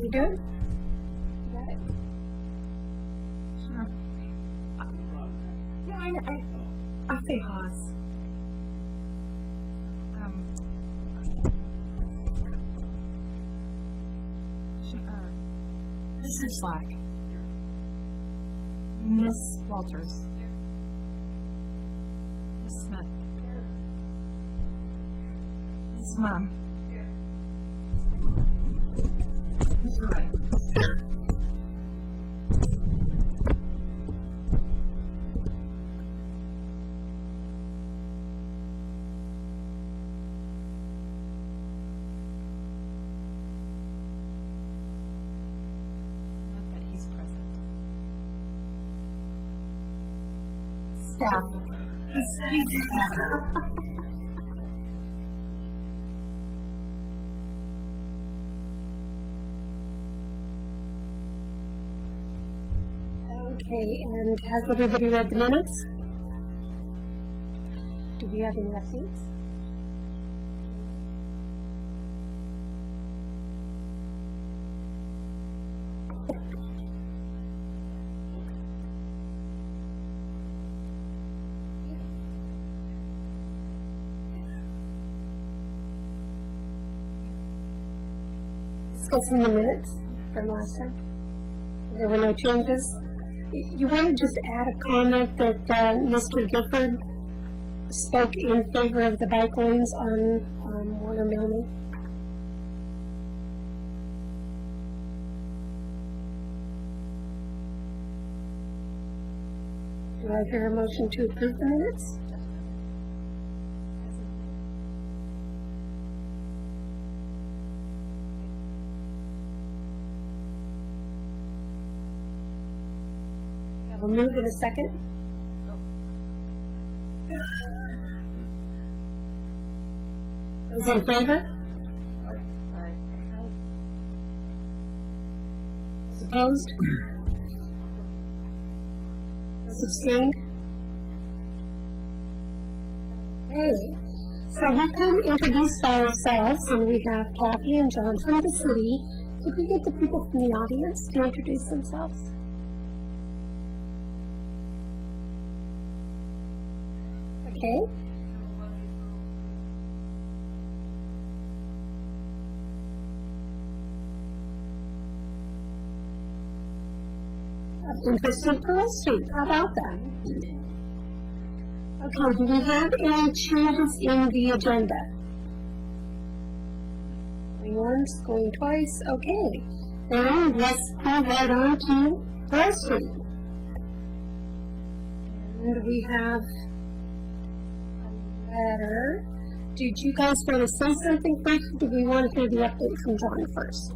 You good? You got it? Sure. Yeah, I say Haas. Mr. Slack. Miss Walters. Miss Smith. Miss Mom. Mr. Wright. Here. Not that he's present. Staff. Okay, and has everybody read the minutes? Do we have any updates? Discussing the minutes from last time. There were no changes. You want to just add a comment that Mr. Gifford spoke in favor of the bike lanes on Warner Milne. Do I hear a motion to approve the minutes? We'll move in a second. Those in favor? Those opposed? Those abstained? Okay, so we can introduce ourselves, and we have Kathy and John from the city. Could we get the people from the audience to introduce themselves? Okay. Interested Pearl Street. How about that? Okay, do we have any changes in the agenda? Going once, going twice, okay. Then let's move right on to Pearl Street. And we have letter. Did you guys want to say something first, or do we want to hear the update from John first?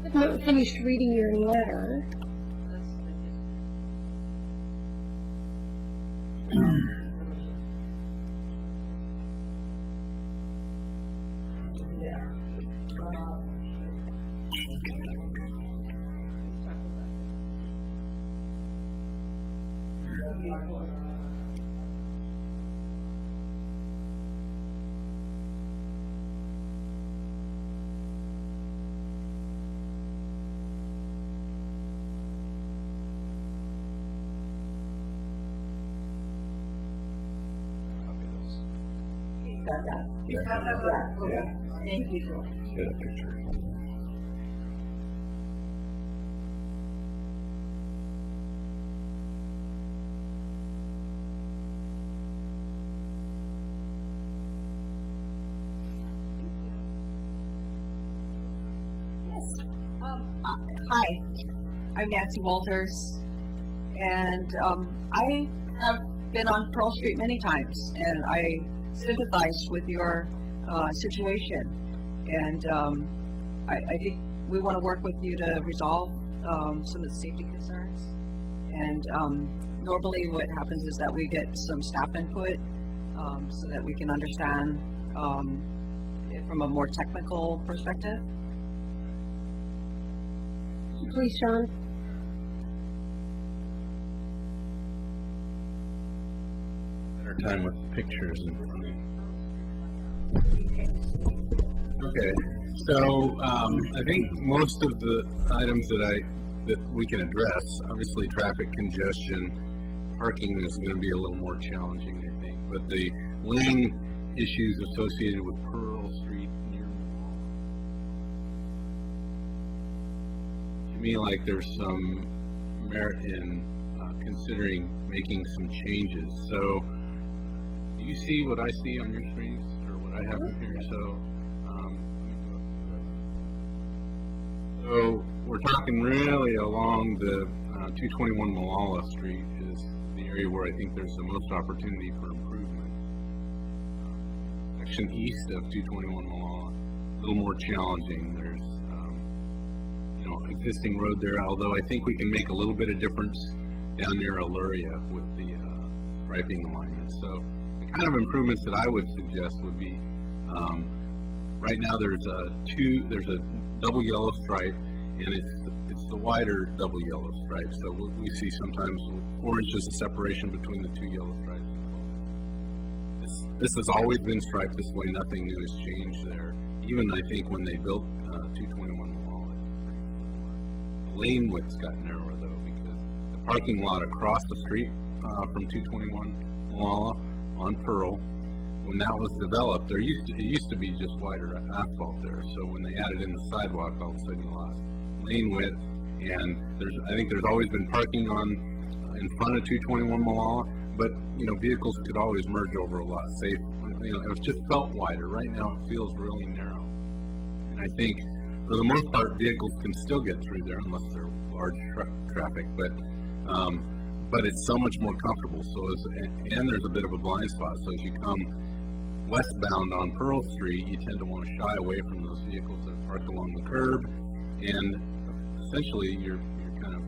I've not finished reading your letter. Yeah. Thank you. Get a picture. Hi, I'm Nancy Walters, and I have been on Pearl Street many times, and I sympathize with your situation. And I think we want to work with you to resolve some of the safety concerns. And normally what happens is that we get some staff input so that we can understand it from a more technical perspective. Please, Sean. Better time with pictures and. Okay, so I think most of the items that we can address, obviously traffic congestion, parking is going to be a little more challenging, I think. But the lane issues associated with Pearl Street near, to me, like there's some merit in considering making some changes. So, do you see what I see on your screens or what I have up here? So, so we're talking really along the 221 Malala Street is the area where I think there's the most opportunity for improvement. Section east of 221 Malala, a little more challenging. There's existing road there, although I think we can make a little bit of difference down near Aluria with the striping alignment. So the kind of improvements that I would suggest would be, right now there's a double yellow stripe, and it's the wider double yellow stripe. So what we see sometimes 4 inches of separation between the 2 yellow stripes. This has always been striped this way. Nothing new has changed there. Even I think when they built 221 Malala, the lane widths got narrower though, because the parking lot across the street from 221 Malala on Pearl, when that was developed, it used to be just wider asphalt there. So when they added in the sidewalk, all of a sudden you lost lane width. And I think there's always been parking in front of 221 Malala, but vehicles could always merge over a lot safer. It was just felt wider. Right now it feels really narrow. And I think for the most part vehicles can still get through there unless they're large traffic, but it's so much more comfortable. And there's a bit of a blind spot. So as you come westbound on Pearl Street, you tend to want to shy away from those vehicles that are parked along the curb, and essentially you're kind of,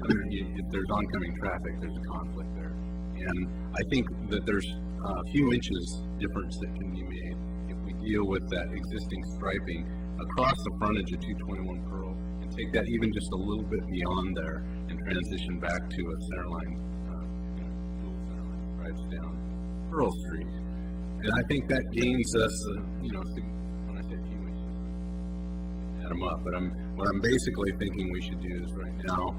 if there's oncoming traffic, there's a conflict there. And I think that there's a few inches difference that can be made if we deal with that existing striping across the frontage of 221 Pearl and take that even just a little bit beyond there and transition back to a centerline, dual centerline stripes down Pearl Street. And I think that gains us, when I say a few inches, add them up. But what I'm basically thinking we should do is right now,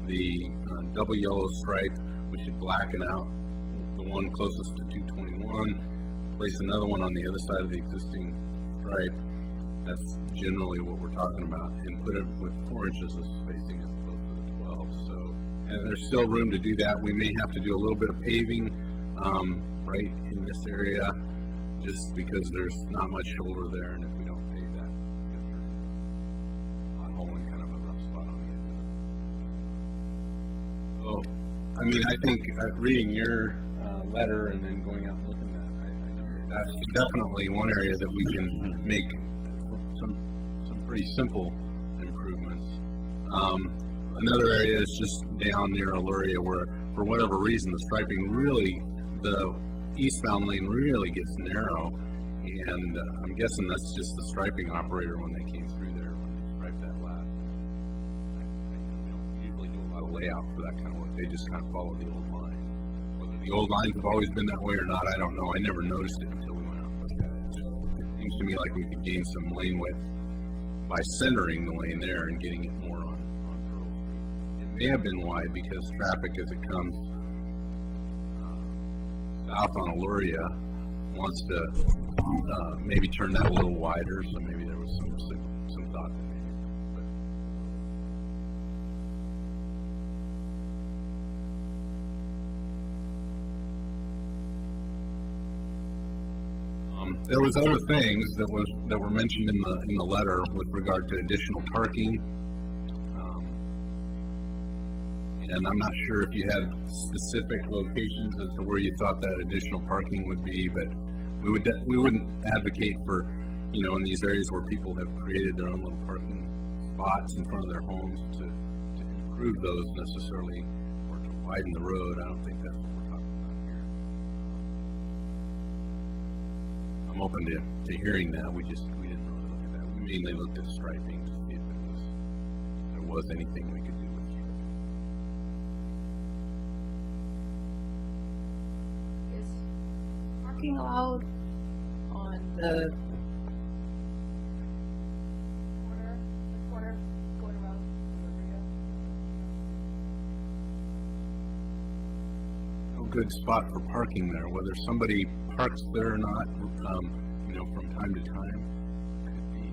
the double yellow stripe, we should blacken out the one closest to 221, place another one on the other side of the existing stripe. That's generally what we're talking about, and put it with 4 inches of spacing as opposed to the 12. So, and there's still room to do that. We may have to do a little bit of paving right in this area, just because there's not much shoulder there, and if we don't pave that, there's a pothole and kind of a rough spot on the edge of it. So, I think reading your letter and then going out and looking at that, I know that's definitely one area that we can make some pretty simple improvements. Another area is just down near Aluria, where for whatever reason the striping really, the eastbound lane really gets narrow, and I'm guessing that's just the striping operator when they came through there when they striped that last. They don't usually do a lot of layout for that kind of work. They just kind of follow the old line. Whether the old lines have always been that way or not, I don't know. I never noticed it until we went out and looked at it. It seems to me like we could gain some lane width by centering the lane there and getting it more on Pearl Street. It may have been wide because traffic as it comes south on Aluria wants to maybe turn that a little wider, so maybe there was some thought that maybe. There was other things that were mentioned in the letter with regard to additional parking. And I'm not sure if you had specific locations as to where you thought that additional parking would be, but we wouldn't advocate for, in these areas where people have created their own little parking spots in front of their homes to improve those necessarily, or to widen the road. I don't think that's what we're talking about here. open to hearing that, we didn't really look at that. We mainly looked at striping to see if there was anything we could do with striping. Is parking allowed on the corner going around No good spot for parking there, whether somebody parks there or not, from time to time, could be.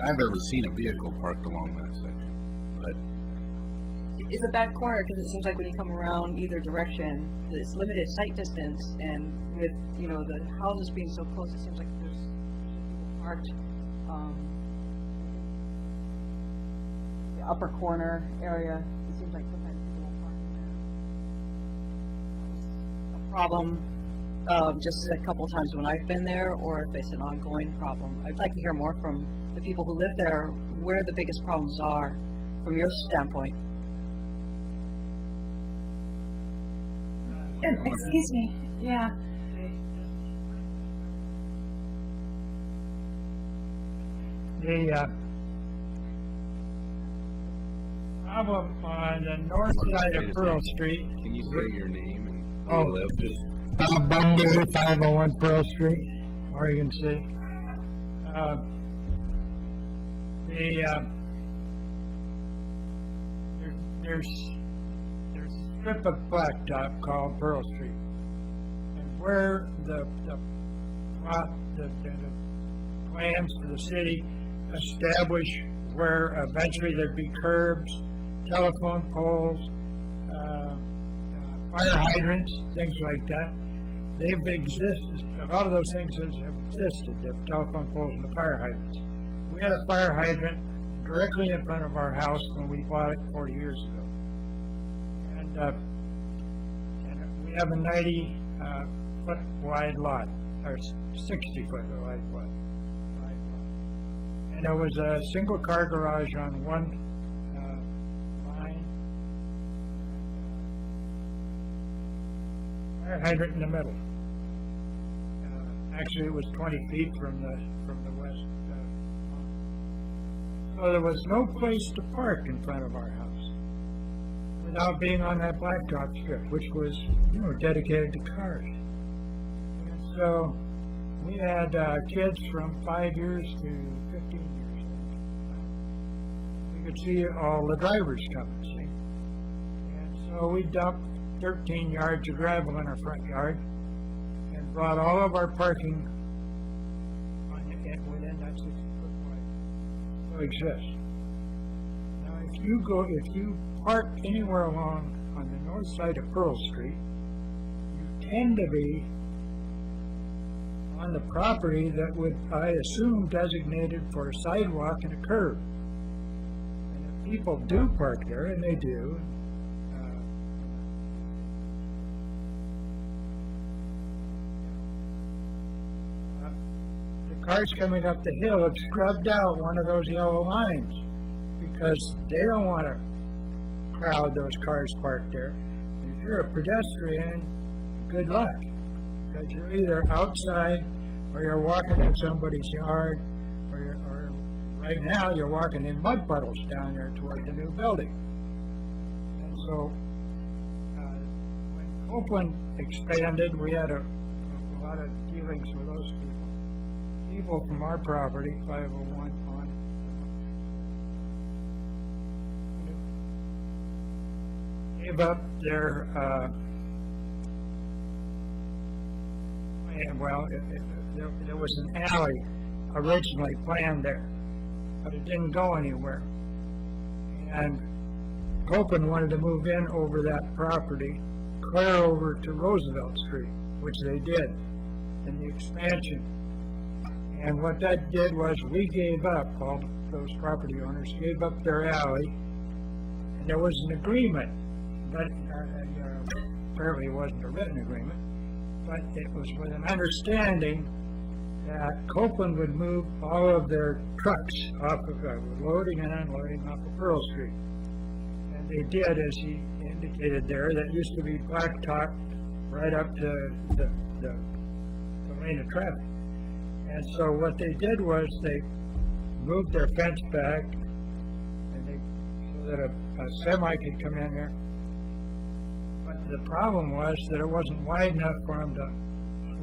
I've ever seen a vehicle parked along that section, but is a back corner, because it seems like when you come around either direction, it's limited sight distance, and with, the houses being so close, it seems like there's people parked, the upper corner area, it seems like sometimes people will park in there. A problem, just a couple times when I've been there, or if it's an ongoing problem. I'd like to hear more from the people who live there, where the biggest problems are, from your standpoint. Excuse me, yeah. The problem on the north side of Pearl Street. can you say your name and Oh. where you live, just? Bob Bundy, 501 Pearl Street, Oregon City. There's a strip of blacktop called Pearl Street, and where the plans for the city establish where eventually there'd be curbs, telephone poles, fire hydrants, things like that. They've existed, a lot of those things have existed, the telephone poles and the fire hydrants. We had a fire hydrant directly in front of our house when we bought it 40 years ago. And we have a 90-foot wide lot, or 60-foot wide lot. And there was a single car garage on one line, fire hydrant in the middle. Actually, it was 20 feet from the west. So there was no place to park in front of our house without being on that blacktop strip, which was, dedicated to cars. And so we had kids from 5 years to 15 years. We could see all the drivers coming, see? And so we dumped 13 yards of gravel in our front yard and brought all of our parking within that 60-foot wide to exist. Now, if you park anywhere along on the north side of Pearl Street, you tend to be on the property that would, I assume, designated for a sidewalk and a curb. And if people do park there, and they do, the cars coming up the hill have scrubbed out one of those yellow lines because they don't want to crowd those cars parked there. If you're a pedestrian, good luck. Because you're either outside or you're walking in somebody's yard, or right now you're walking in mud puddles down there toward the new building. And so when Oakland expanded, we had a lot of dealings with those people. People from our property, 501 on, gave up their there was an alley originally planned there, but it didn't go anywhere. And Copeland wanted to move in over that property, clear over to Roosevelt Street, which they did in the expansion. And what that did was we gave up, all those property owners gave up their alley, and there was an agreement, but apparently it wasn't a written agreement, but it was with an understanding that Copeland would move all of their trucks off of, loading and unloading off of Pearl Street. And they did, as he indicated there, that used to be blacktop right up to the lane of traffic. And so what they did was they moved their fence back and so that a semi could come in there. But the problem was that it wasn't wide enough for them to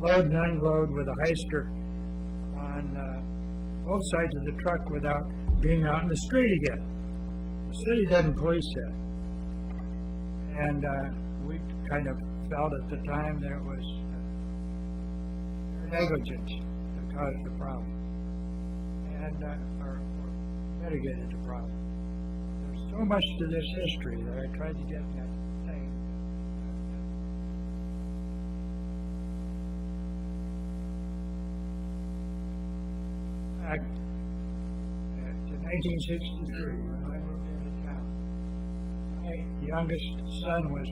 load and unload with a heister on both sides of the truck without being out in the street again. The city doesn't police that. And we kind of felt at the time that it was negligence that caused the problem. And or mitigated the problem. There's so much to this history that I tried to get in that thing. Back to 1963, when I moved into town, my youngest son was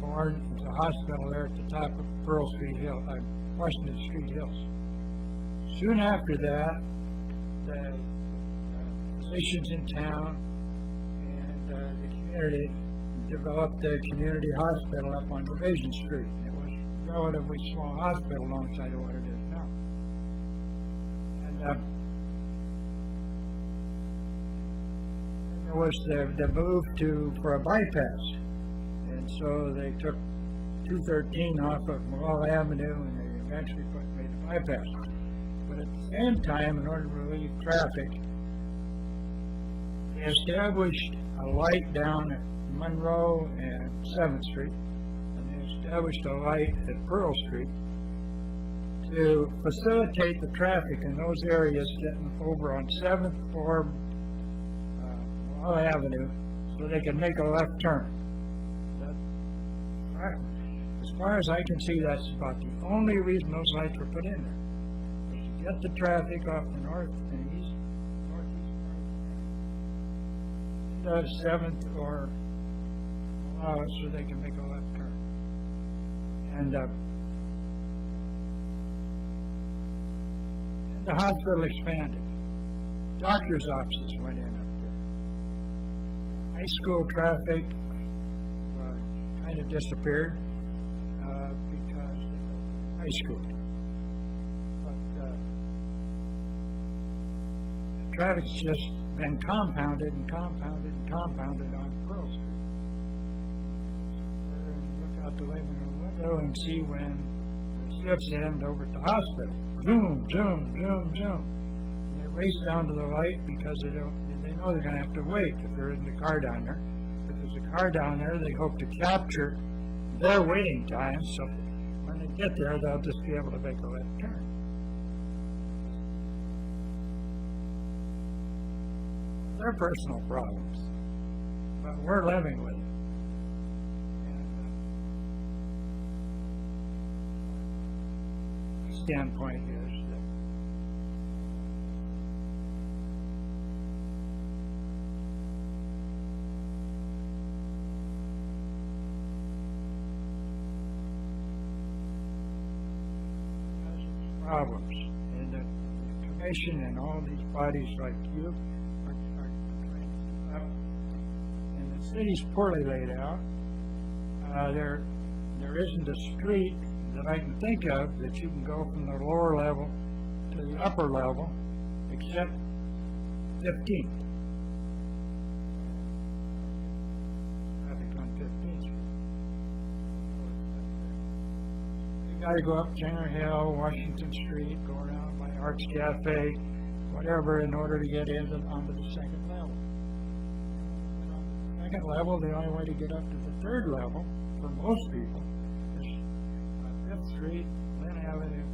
born at the hospital there at the top of Pearl Street Hill, Washington Street Hills. Soon after that, the physicians in town and the community developed a community hospital up on Division Street. It was a relatively small hospital alongside of what it is now. And there was the move for a bypass. And so they took 213 off of Malala Avenue and they eventually made a bypass. But at the same time, in order to relieve traffic, they established a light down at Monroe and 7th Street, and they established a light at Pearl Street to facilitate the traffic in those areas getting over on 7th or Malala Avenue so they can make a left turn. As far as I can see, that's about the only reason those lights were put in there. Was to get the traffic off the north and east, northeast, 7th or so they can make a left turn. And the hospital expanded. Doctors' offices went in up there. High school traffic kind of disappeared because of high school. But the traffic's just been compounded and compounded and compounded on Pearl Street. Look out the window and see when the shifts end over at the hospital. Zoom, zoom, zoom, zoom. And they race down to the light because they know they're going to have to wait if there isn't a car down there. If there's a car down there, they hope to capture their waiting time, so when they get there, they'll just be able to make a left turn. They're personal problems, but we're living with it. And the standpoint is that problems, and the commission and all these bodies like you are trying to keep up. And the city's poorly laid out. There isn't a street that I can think of that you can go from the lower level to the upper level except 15th. Traffic on 15th Street. You gotta go up Singer Hill, Washington Street, go around by Arts Cafe, whatever, in order to get onto the second level. And on the second level, the only way to get up to the third level, for most people, is 5th Street, Lynn Avenue,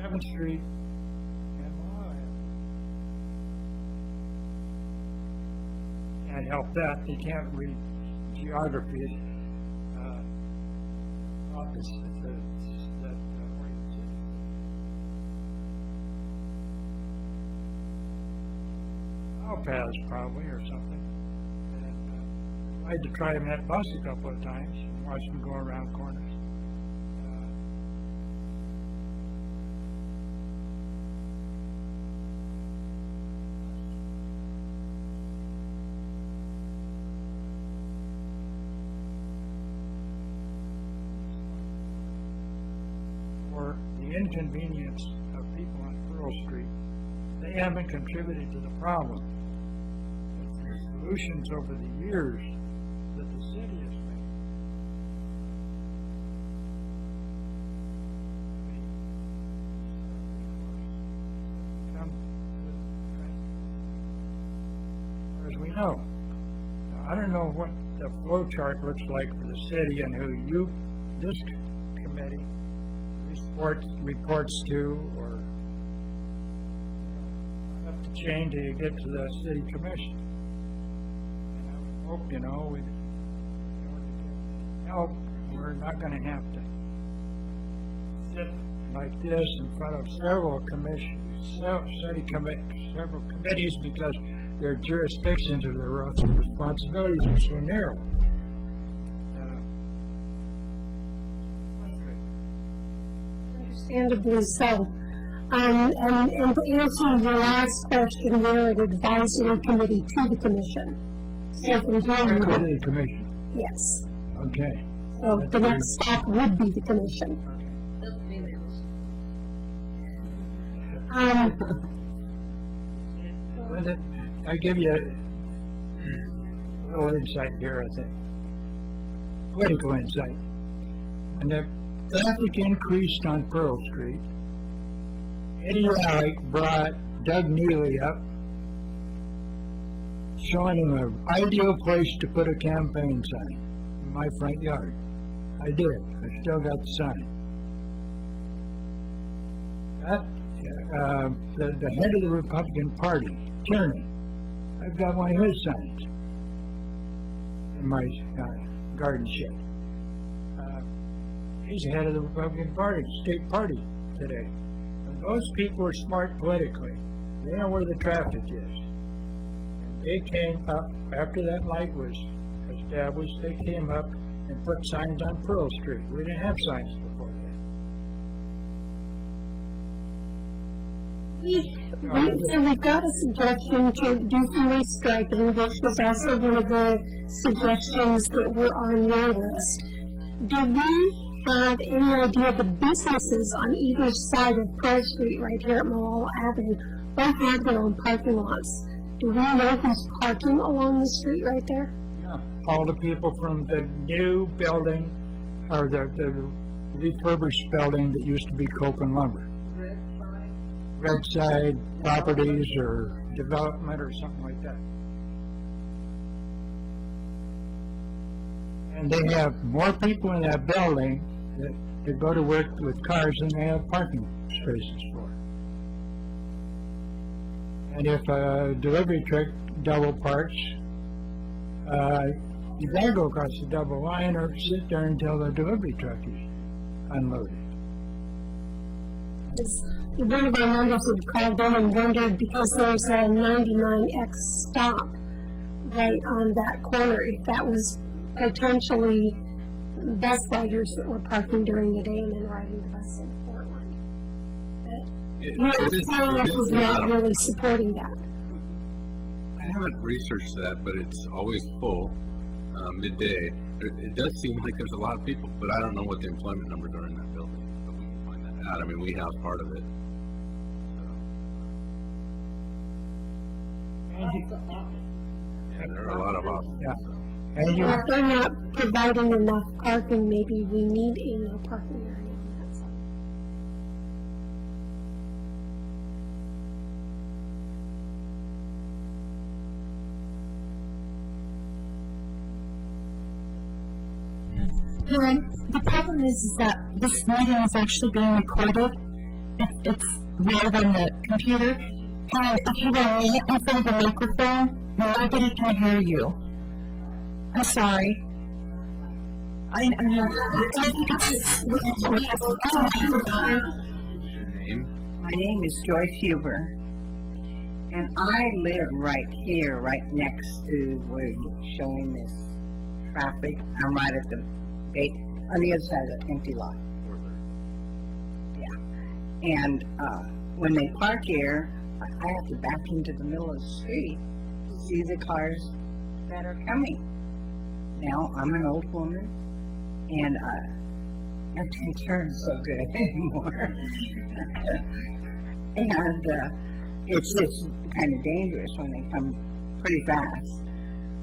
7th Street, and Malala Avenue. Can't help that, they can't read geography. Paths probably or something. And I had to try them at bus a couple of times and watch them go around corners. inconvenience of people on Pearl Street, they haven't contributed to the problem. It's the solutions over the years that the city has made. Come as we know. Now, I don't know what the flow chart looks like for the city and who this committee reports to, or up the chain till you get to the city commission. And I would hope, in order to get help, we're not gonna have to sit like this in front of several committees because their jurisdictions or their roles and responsibilities are so narrow. Understandably so. And to answer your last question, we're an advisory committee to the commission. So from here, Go we to would- the commission. yes. Okay. So the next step would be the commission. Linda, I give you a little insight here, I think. Political insight. And the traffic increased on Pearl Street. Eddie Raleigh brought Doug Neely up, showing him an ideal place to put a campaign sign in my front yard. I did. I still got the sign. The head of the Republican Party, Tierney, I've got one of his signs in my garden shed. He's the head of the Republican Party, state party today. And those people are smart politically. They know where the traffic is. And they came up, after that light was established, they came up and put signs on Pearl Street. We didn't have signs before that. We've got a suggestion to do some restriping, which was also one of the suggestions that were on your list. Do we have any idea of the businesses on either side of Pearl Street, right here at Malala Avenue, both have their own parking lots? Do we know who's parking along the street right there? All the people from the new building, or the refurbished building that used to be Coke and Lumber. Red Side Properties or Development or something like that. And they have more people in that building that go to work with cars than they have parking spaces for. And if a delivery truck double parks, you gotta go across the double line or sit there until the delivery truck is unloaded. One of our members had called in and wondered, because there's a 99X stop right on that corner, if that was potentially bus riders that were parking during the day and then riding the bus in Portland. But Union was not really supporting that. I haven't researched that, but it's always full, midday. It does seem like there's a lot of people, but I don't know what the employment numbers are in that building, but we can find that out. I mean, we house part of it. Yeah, there are a lot of offices. Yeah. And you, If they're not providing enough parking, maybe we need a no parking area on that side. The problem is that this meeting is actually being recorded. It's live on the computer. And if you were in front of the microphone, nobody can hear you. I'm sorry. What's your name? My name is Joyce Huber, and I live right here, right next to where you're showing this traffic. I'm right at the gate, on the other side of the empty lot. Yeah. And when they park here, I have to back into the middle of the street to see the cars that are coming. Now, I'm an old woman, and I can't turn so good anymore. And, it's just kind of dangerous when they come pretty fast.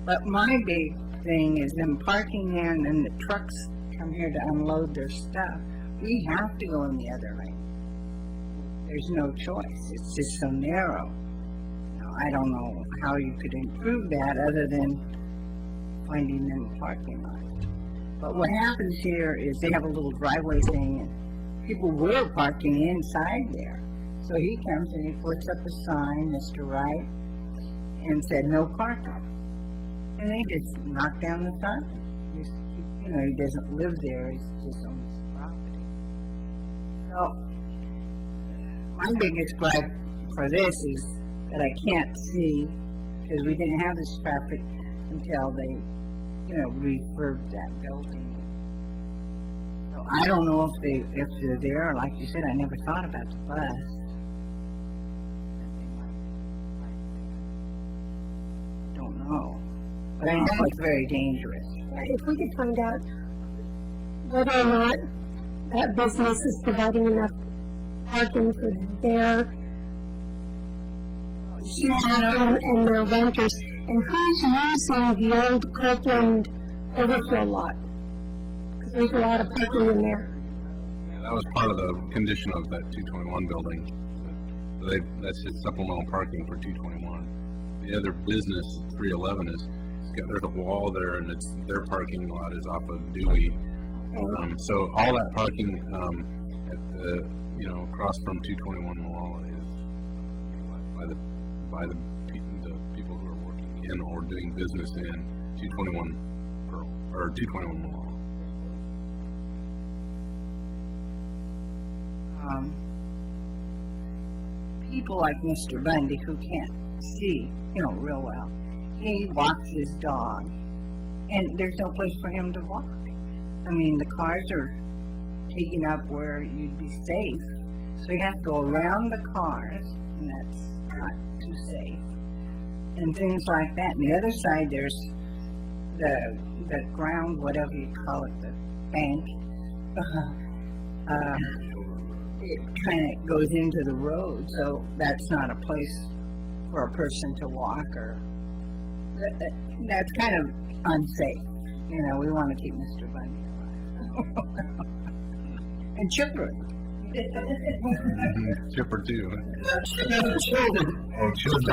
But my big thing is them parking there and then the trucks come here to unload their stuff. We have to go in the other lane. There's no choice. It's just so narrow. Now, I don't know how you could improve that other than finding them a parking lot. But what happens here is they have a little driveway thing and people were parking inside there. So he comes and he puts up a sign, Mr. Wright, and said no parking. And they just knock down the sign. You know, he doesn't live there, he's just on his property. So, my biggest gripe for this is that I can't see, because we didn't have this traffic until they, refurbed that building. So I don't know if they're there, or like you said, I never thought about the bus. Don't know. But I know it's very dangerous. If we could find out whether or not that business is providing enough parking for their staff and their renters, and who's using the old Copeland overflow lot? Because there's a lot of parking in there. Yeah, that was part of the condition of that 221 building. That's just supplemental parking for 221. The other business, 311, there's a wall there, and their parking lot is off of Dewey. So all that parking at the across from 221 Mall is by the people who are working in or doing business in 221 or 221 Mall. People like Mr. Bundy who can't see, real well. He walks his dog, and there's no place for him to walk. I mean, the cars are taking up where you'd be safe, so you have to go around the cars, and that's not too safe. And things like that. And the other side, there's the ground, whatever you call it, the bank. It kind of goes into the road, so that's not a place for a person to walk, or that's kind of unsafe. We want to keep Mr. Bundy alive. And Chipper. Chipper too. Children. Oh, children.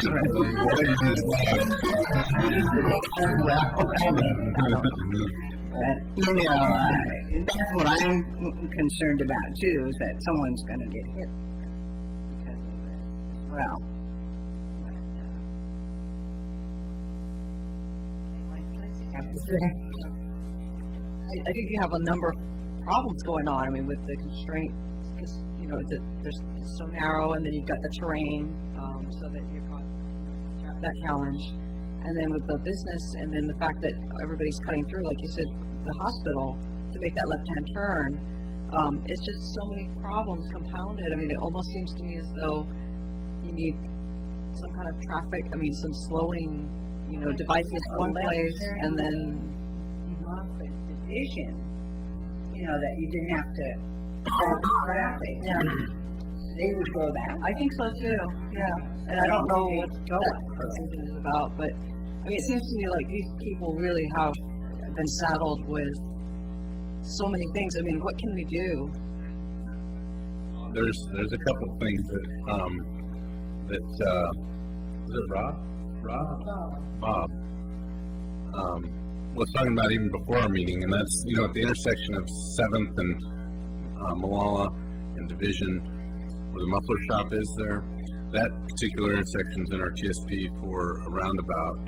That's what I'm concerned about too, is that someone's going to get hit because of this as well. I think you have a number of problems going on. I mean, with the constraint, because it's so narrow, and then you've got the terrain, so that you've got that challenge, and then with the business, and then the fact that everybody's cutting through, like you said, the hospital to make that left-hand turn. It's just so many problems compounded. I mean, it almost seems to me as though you need some kind of traffic. I mean, some slowing, devices one place, and then division, that you didn't have to stop traffic. yeah, They would go that way. I think so too. Yeah, and I don't know what that decision is about, but I mean, it seems to me like these people really have been saddled with so many things. I mean, what can we do? There's a couple of things that is it Bob was talking about even before our meeting, and that's at the intersection of 7th and Malala and Division, where the muffler shop is there. That particular intersection is in our TSP for a roundabout,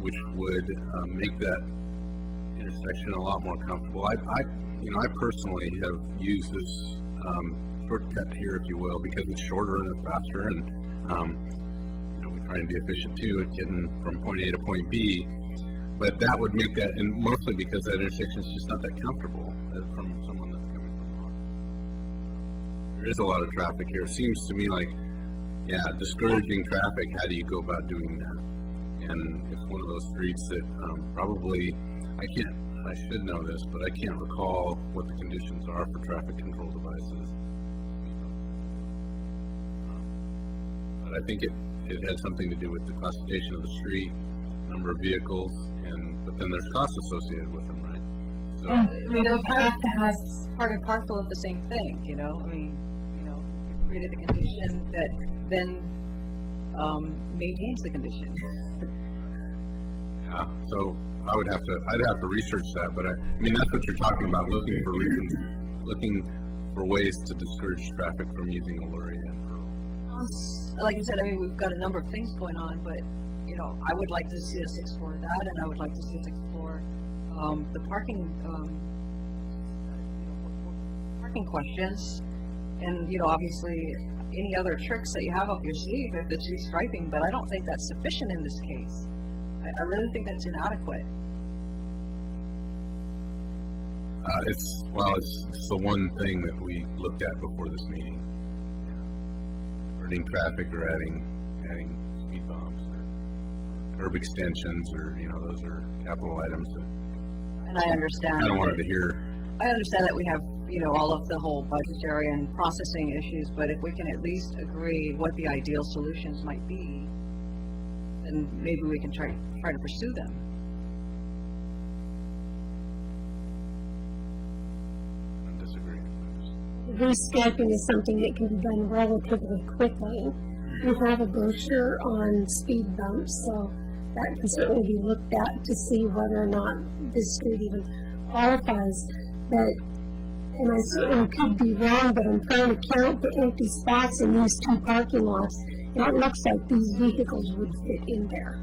which would make that intersection a lot more comfortable. I personally have used this shortcut here, if you will, because it's shorter and it's faster, and we're trying to be efficient too at getting from point A to point B. But that would make that, and mostly because that intersection is just not that comfortable from someone that's coming from Austin. There is a lot of traffic here. It seems to me like, discouraging traffic. How do you go about doing that? And it's one of those streets that probably I I should know this, but I can't recall what the conditions are for traffic control devices. But I think it had something to do with the classification of the street, number of vehicles, but then there's costs associated with them, right? So, I mean, those have to have part and parcel of the same thing, you know? I mean, you know, you created a condition that then maintains the condition. yeah, so I'd have to research that, but I mean, that's what you're talking about, looking for reasons, looking for ways to discourage traffic from using a lorry and Pearl. Like I said, I mean, we've got a number of things going on, but, you know, I would like to see us explore that, and I would like to see us explore the parking questions, and, you know, obviously, any other tricks that you have up your sleeve if it's restriping, but I don't think that's sufficient in this case. I really think that's inadequate. It's the one thing that we looked at before this meeting. Diverting traffic or adding speed bumps or curb extensions, or, you know, those are capital items that And I understand. I don't wanted to hear. I understand that we have, you know, all of the whole budgetary and processing issues, but if we can at least agree what the ideal solutions might be, then maybe we can try to pursue them. I'm disagreeing. Restriping is something that can be done relatively quickly. We have a brochure on speed bumps, so that can certainly be looked at to see whether or not this street even qualifies. But, and I certainly could be wrong, but I'm trying to count the empty spots in these two parking lots, and it looks like these vehicles would fit in there.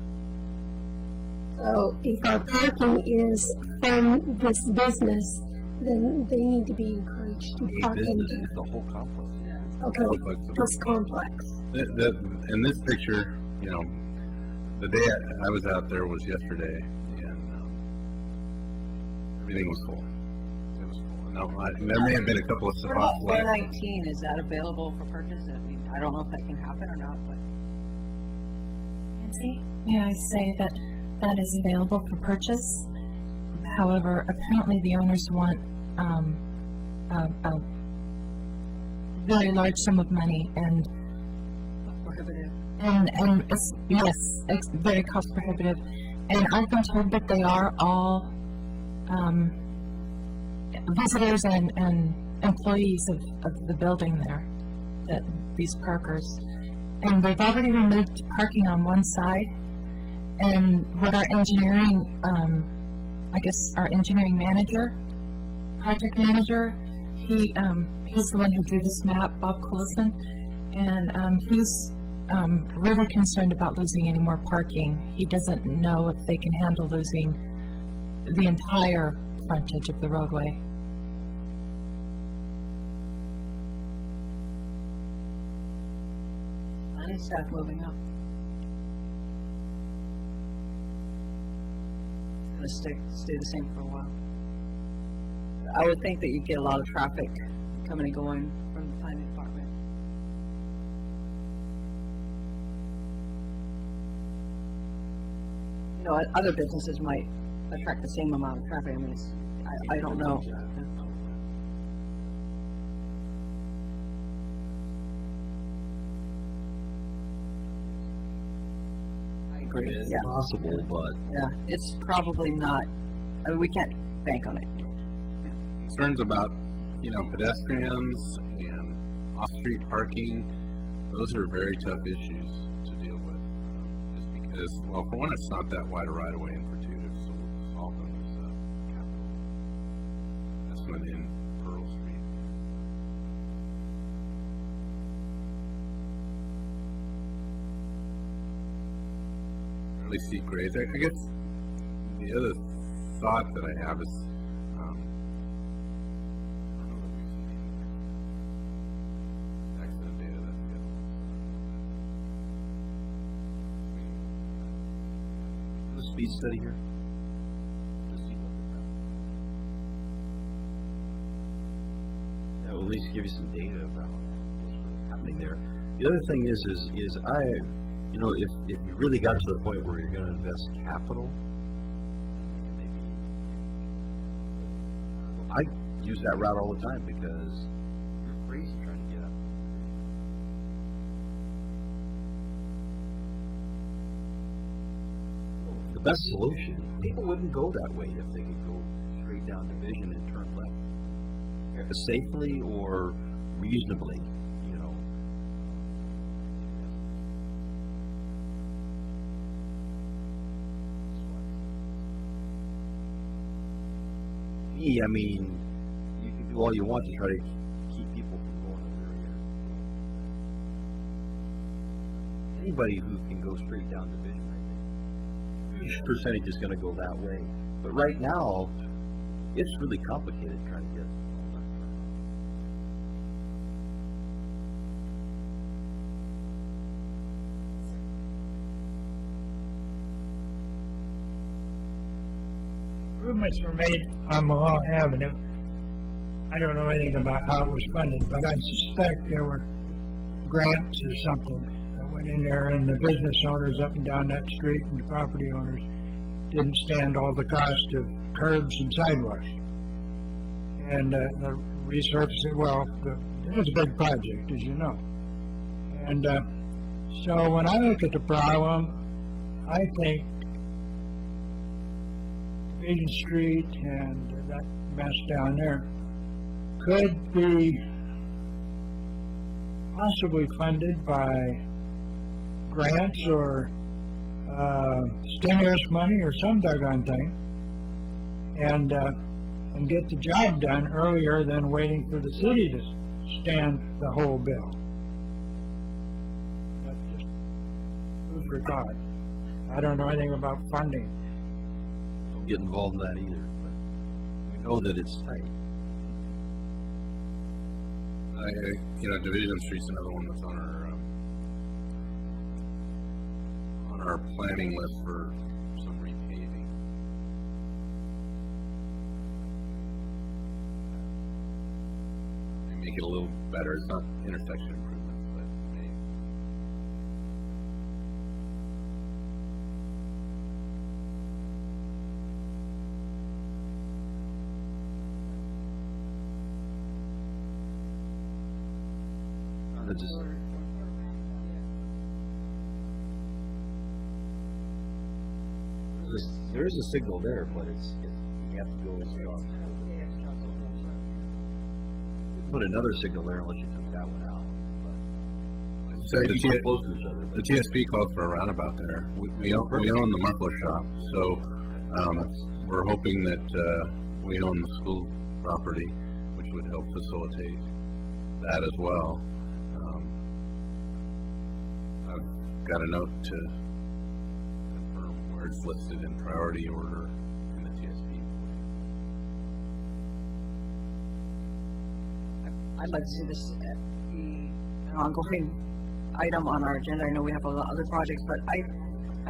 So if our parking is from this business, then they need to be encouraged to park in there. The whole complex. Okay, this complex. In this picture, you know, the day I was out there was yesterday, and everything was full. It was full. Now, there may have been a couple of What about spots Fair left. 19? Is that available for purchase? I mean, I don't know if that can happen or not, but Nancy, may I say that that is available for purchase? However, apparently the owners want a very large sum of money, and prohibitive. it's, yes, it's very cost prohibitive. And I've been told that they are all visitors and employees of the building there, that these parkers. And they've already removed parking on one side. And what our engineering, I guess our engineering manager, project manager, he's the one who drew this map, Bob Coulson, and he's really concerned about losing any more parking. He doesn't know if they can handle losing the entire frontage of the roadway. Planning staff moving up. It's gonna stay the same for a while. I would think that you'd get a lot of traffic coming and going from the planning department. You know, other businesses might attract the same amount of traffic. I mean, I don't know. I agree. It's Yeah. possible, but Yeah, it's probably not, I mean, we can't bank on it. Concerns about, you know, pedestrians and off-street parking, those are very tough issues to deal with. Just because, well, for one, it's not that wide a right-of-way, and for two, it's so solve them as capital. That's within Pearl Street. Really steep grades. I guess the other thought that I have is, I don't know that we've seen any accident data that's the speed study here. That will at least give you some data about what's really happening there. The other thing is I, you know, if you really got to the point where you're going to invest capital, maybe I use that route all the time because you're crazy trying to get up. The best solution, people wouldn't go that way if they could go straight down Division and turn left. Safely or reasonably, you know. Me, I mean, you can do all you want to try to keep people from going over here. Anybody who can go straight down Division, I think, huge percentage is going to go that way. But right now, it's really complicated trying to get all that turned on. Improvements were made on Malone Avenue. I don't know anything about how it was funded, but I suspect there were grants or something that went in there, and the business owners up and down that street and the property owners didn't stand all the cost of curbs and sidewalks. And the resurfacing, well, it was a big project, as you know. And so when I look at the problem, I think Division Street and that mess down there could be possibly funded by grants or stimulus money or some doggone thing, and get the job done earlier than waiting for the city to stand the whole bill. That's just food for thought. I don't know anything about funding. Don't get involved in that either, but we know that it's tight. Division Street's another one that's on our planning list for some repaving. They make it a little better. It's not intersection improvements, but maybe. Just, there is a signal there, but you have to go as far. Put another signal there unless you took that one out. So But it's so the close to each other. The TSP calls for a roundabout there. We own the Markle shop, so we're hoping that we own the school property, which would help facilitate that as well. I've got a note to confirm where it's listed in priority order in the TSP. I'd like to see this be an ongoing item on our agenda. I know we have a lot of other projects, but I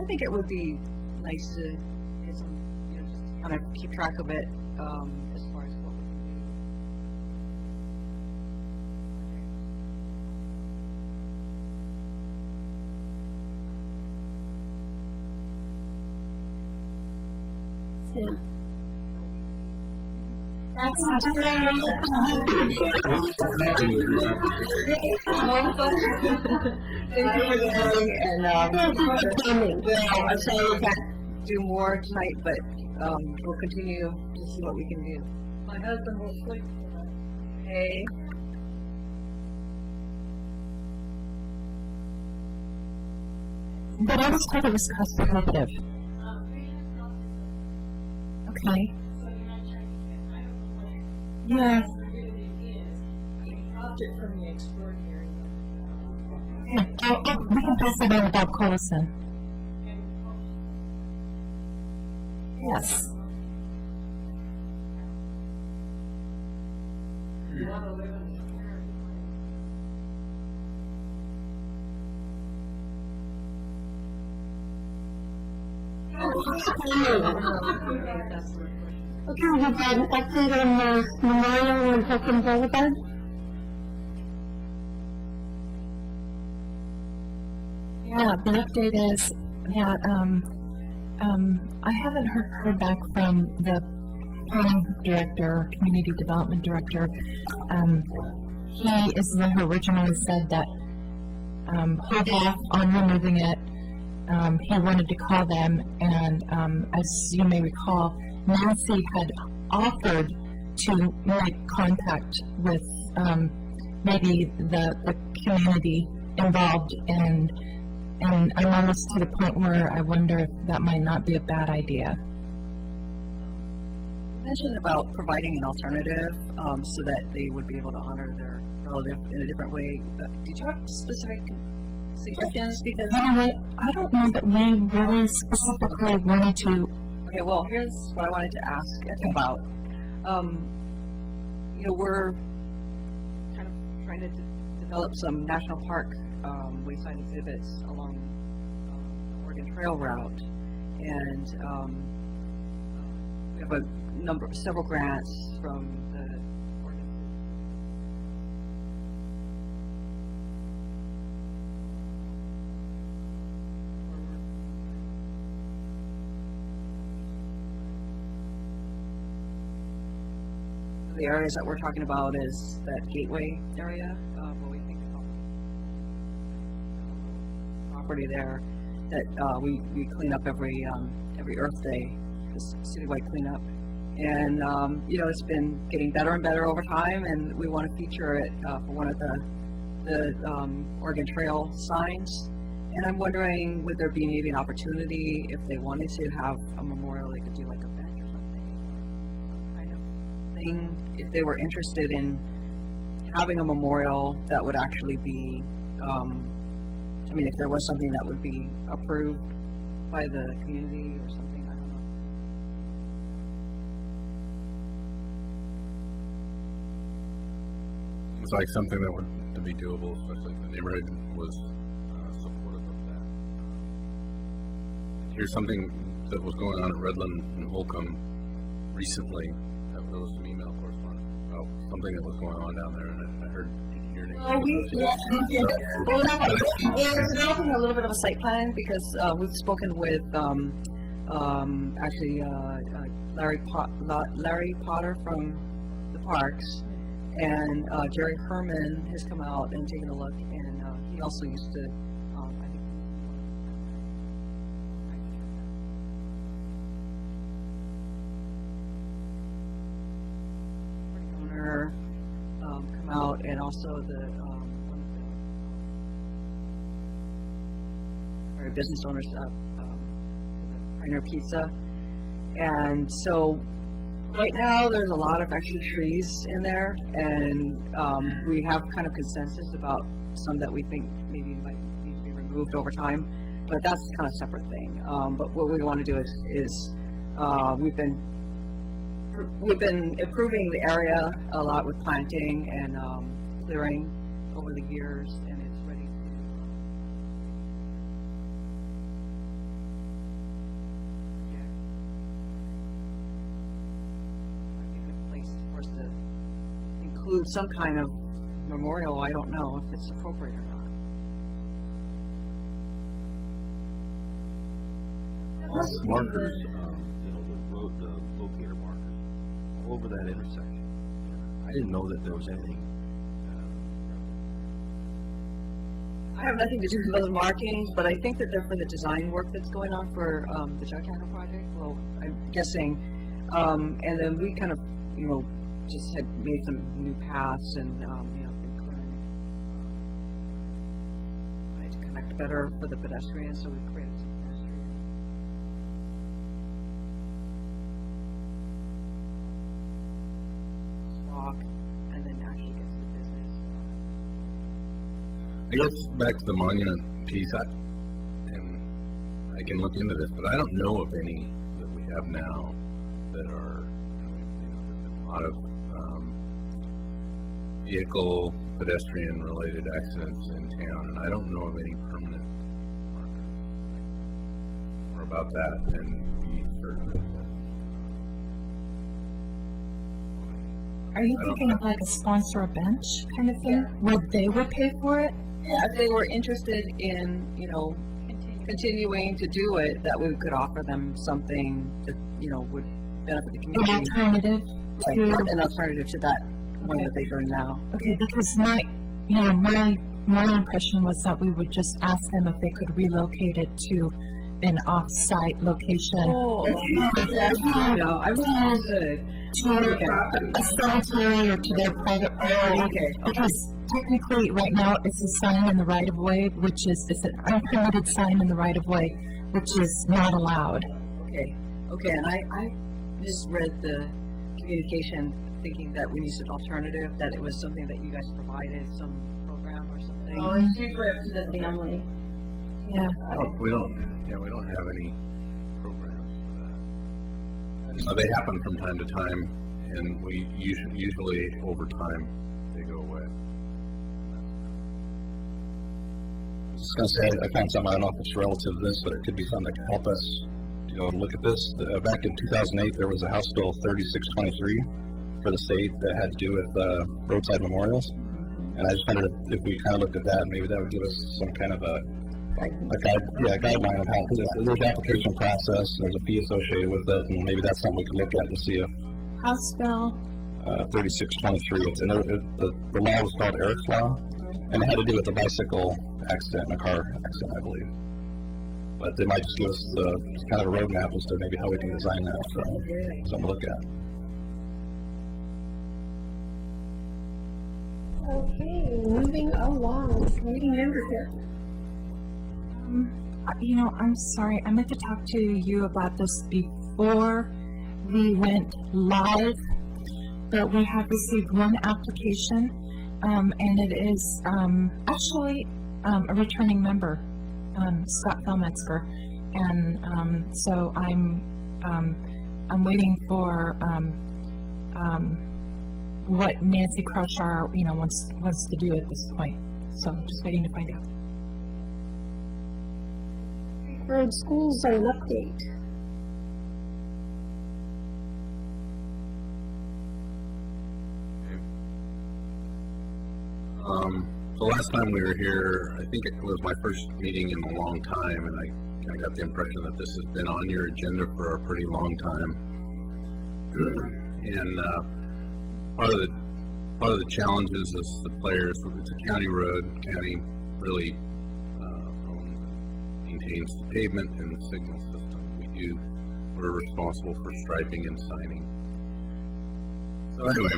think it would be nice to get some, just kind of keep track of it, as far as what we can do. Yeah. That's not fair. Thank you for the meeting, and, I'm sorry we can't do more tonight, but, we'll continue to see what we can do. My husband will sleep tonight. Hey. But I was told it was cost prohibitive. Okay. Yeah. Yeah, we can pass it on to Bob Collison. Yes. Okay, we've got an update on Memorial and Hookham Boulevard. Yeah, the update is that, I haven't heard back from the planning director, community development director, he is the one who originally said that, hold off on removing it. He wanted to call them, and, as you may recall, Nancy had offered to make contact with, maybe the community involved, and I'm almost to the point where I wonder if that might not be a bad idea. You mentioned about providing an alternative, so that they would be able to honor their relative in a different way. Did you have specific suggestions? Because, You know what, I don't know that we really specifically wanted to, okay, well, here's what I wanted to ask about. You know, we're kind of trying to develop some national park, wayside exhibits along the Oregon Trail route. And, we have several grants from the Oregon. The areas that we're talking about is that gateway area, where we think about property there that we clean up every Earth Day, this citywide cleanup. And you know, it's been getting better and better over time, and we want to feature it for one of the Oregon Trail signs. And I'm wondering, would there be maybe an opportunity if they wanted to have a memorial, they could do like a bench or something, kind of thing, if they were interested in having a memorial that would actually be, I mean, if there was something that would be approved by the community or something, I don't know. It's like something that would to be doable, especially if the neighborhood was supportive of that. Here's something that was going on at Redland and Holcomb recently. There was some email correspondence about something that was going on down there, and I heard your name. Well, we did. Well, we're developing a little bit of a site plan because we've spoken with actually Larry Potter from the parks, and Jerry Herman has come out and taken a look, and he also used to, I think, owner come out, and also the one of the business owners of Pioneer Pizza. And so right now there's a lot of extra trees in there, and we have kind of consensus about some that we think maybe might need to be removed over time, but that's kind of a separate thing. But what we want to do is we've been improving the area a lot with planting and clearing over the years, and it's ready to. I think a place for us to include some kind of memorial. I don't know if it's appropriate or not. Those markers, you know, the road, the locator markers, all over that intersection. I didn't know that there was anything. I have nothing to do with those markings, but I think that they're for the design work that's going on for the Jughandle project. Well, I'm guessing, and then we kind of, you know, just had made some new paths and you know, been clearing. Wanted to connect better for the pedestrians, so we created some pedestrian walk, and then actually gets to the business. I guess back to the monument piece, and I can look into this, but I don't know of any that we have now that are, you know, there's been a lot of vehicle, pedestrian-related accidents in town, and I don't know of any permanent markers. More about that and be certain that. are you thinking of like a sponsor a bench kind of thing? Where they would pay for it? Yeah, if they were interested in, you know, continuing to do it, that we could offer them something that, you know, would benefit the An community. alternative to, An alternative to that one that they're doing now. okay, because my impression was that we would just ask them if they could relocate it to an off-site location. Oh, no, I misunderstood. To a cemetery or to their private property. Okay. Because technically, right now, it's a sign in the right of way, it's an unpermitted sign in the right of way, which is not allowed. Okay, and I misread the communication, thinking that we needed an alternative, that it was something that you guys provided, some program or something. it's usually up to the family. Yeah. We don't have any programs for that. They happen from time to time, and we usually over time, they go away. I was just gonna say, I found something, I don't know if it's relative to this, but it could be something that can help us, look at this. Back in 2008, there was a House Bill 3623 for the state that had to do with roadside memorials. And I just wondered if we kind of looked at that, maybe that would give us some kind of a guideline of how, because there's an application process, there's a fee associated with it, and maybe that's something we could look at to see if House Bill 3623, the law was called Eric's Law, and it had to do with a bicycle accident and a car accident, I believe. But they might just give us kind of a roadmap as to maybe how we can design that, so something to look at. Okay, moving along, committee membership. I'm sorry, I meant to talk to you about this before we went live, but we have received one application, and it is actually a returning member, Scott Felmetzger, and so I'm waiting for what Nancy Kroshar, wants to do at this point. So I'm just waiting to find out. Road schools are an update. The last time we were here, I think it was my first meeting in a long time, and I got the impression that this has been on your agenda for a pretty long time. And part of the challenges is the players. It's a county road. County really maintains the pavement and the signal system. We're responsible for striping and signing. So anyway,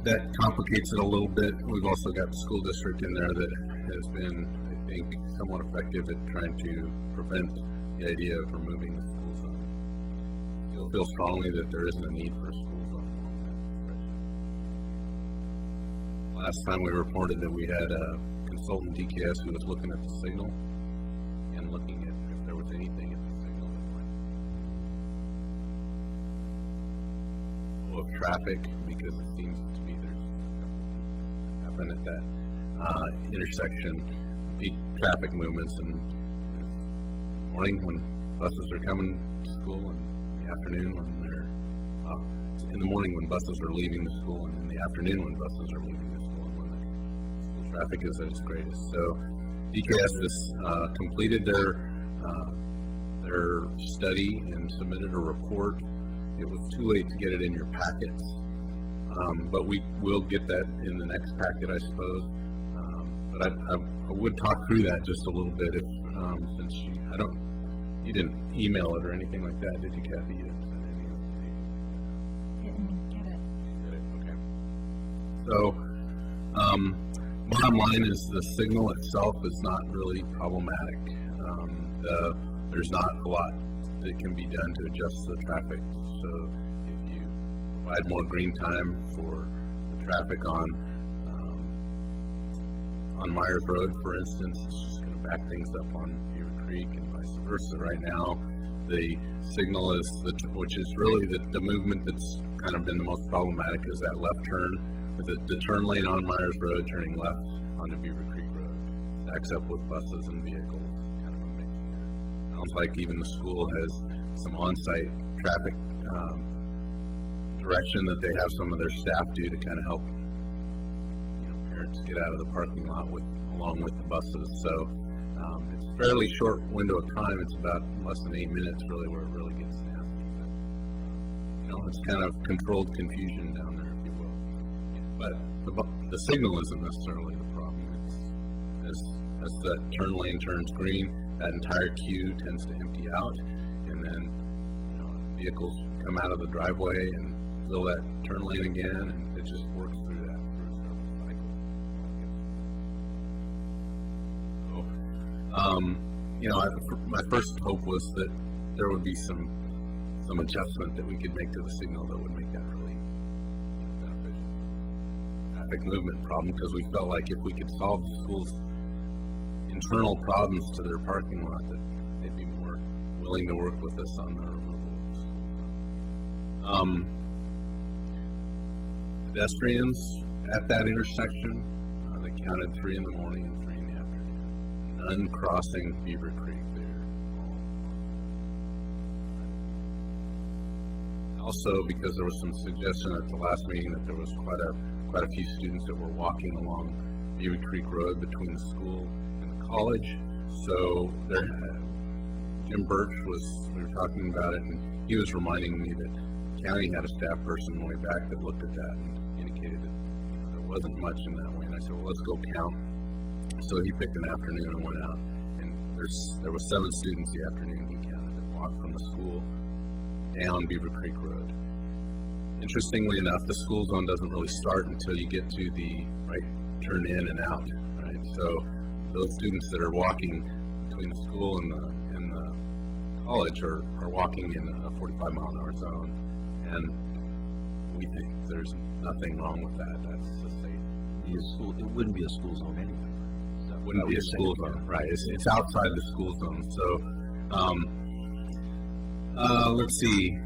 that complicates it a little bit. We've also got the school district in there that has been, I think, somewhat effective at trying to prevent the idea of removing the school zone. Still feel strongly that there isn't a need for a school zone along that stretch. Last time we reported that we had a consultant DKS who was looking at the signal and looking at if there was anything in the signal that might flow of traffic, because it seems to be there's happened at that intersection, peak traffic movements, and morning when buses are coming to school, and in the afternoon when they're in the morning when buses are leaving the school, and in the afternoon when buses are leaving the school, and when the school traffic is at its greatest. So DKS has completed their study and submitted a report. It was too late to get it in your packets, but we will get that in the next packet, I suppose. But I would talk through that just a little bit, if since you didn't email it or anything like that, did you, Kathy? You didn't send Didn't get it. Okay. So, bottom line is the signal itself is not really problematic. There's not a lot that can be done to adjust the traffic. So if you provide more green time for the traffic on Myers Road, for instance, it's just going to back things up on Beaver Creek and vice versa. Right now, the signal is, which is really the movement that's kind of been the most problematic, is that left turn, the turn lane on Myers Road, turning left onto Beaver Creek Road. Stacks up with buses and vehicles, kind of a mix. Sounds like even the school has some on-site traffic direction that they have some of their staff do to kind of help parents get out of the parking lot along with the buses. So it's a fairly short window of time. It's about less than 8 minutes really where it really gets nasty. But, it's kind of controlled confusion down there, if you will. But the signal isn't necessarily the problem. It's as that turn lane turns green, that entire queue tends to empty out, and then vehicles come out of the driveway and fill that turn lane again, and it just works through that several cycles. So, my first hope was that there would be some adjustment that we could make to the signal that would make that really beneficial traffic movement problem, because we felt like if we could solve the school's internal problems to their parking lot, that they'd be more willing to work with us on the removal of the school. Pedestrians at that intersection, they counted 3 in the morning and 3 in the afternoon. None crossing Beaver Creek there. Also, because there was some suggestion at the last meeting that there was quite a few students that were walking along Beaver Creek Road between the school and the college. So there, Jim Birch we were talking about it, and he was reminding me that the county had a staff person way back that looked at that and indicated that there wasn't much in that way. And I said, well, let's go count. So he picked an afternoon and went out, and there was 7 students the afternoon he counted that walked from the school down Beaver Creek Road. Interestingly enough, the school zone doesn't really start until you get to the right turn in and out, right? So those students that are walking between the school and the college are walking in a 45-mile-an-hour zone, and we think there's nothing wrong with that. That's the safe. It wouldn't be a school zone anyway. It wouldn't be a school zone, right? It's outside the school zone. So let's see.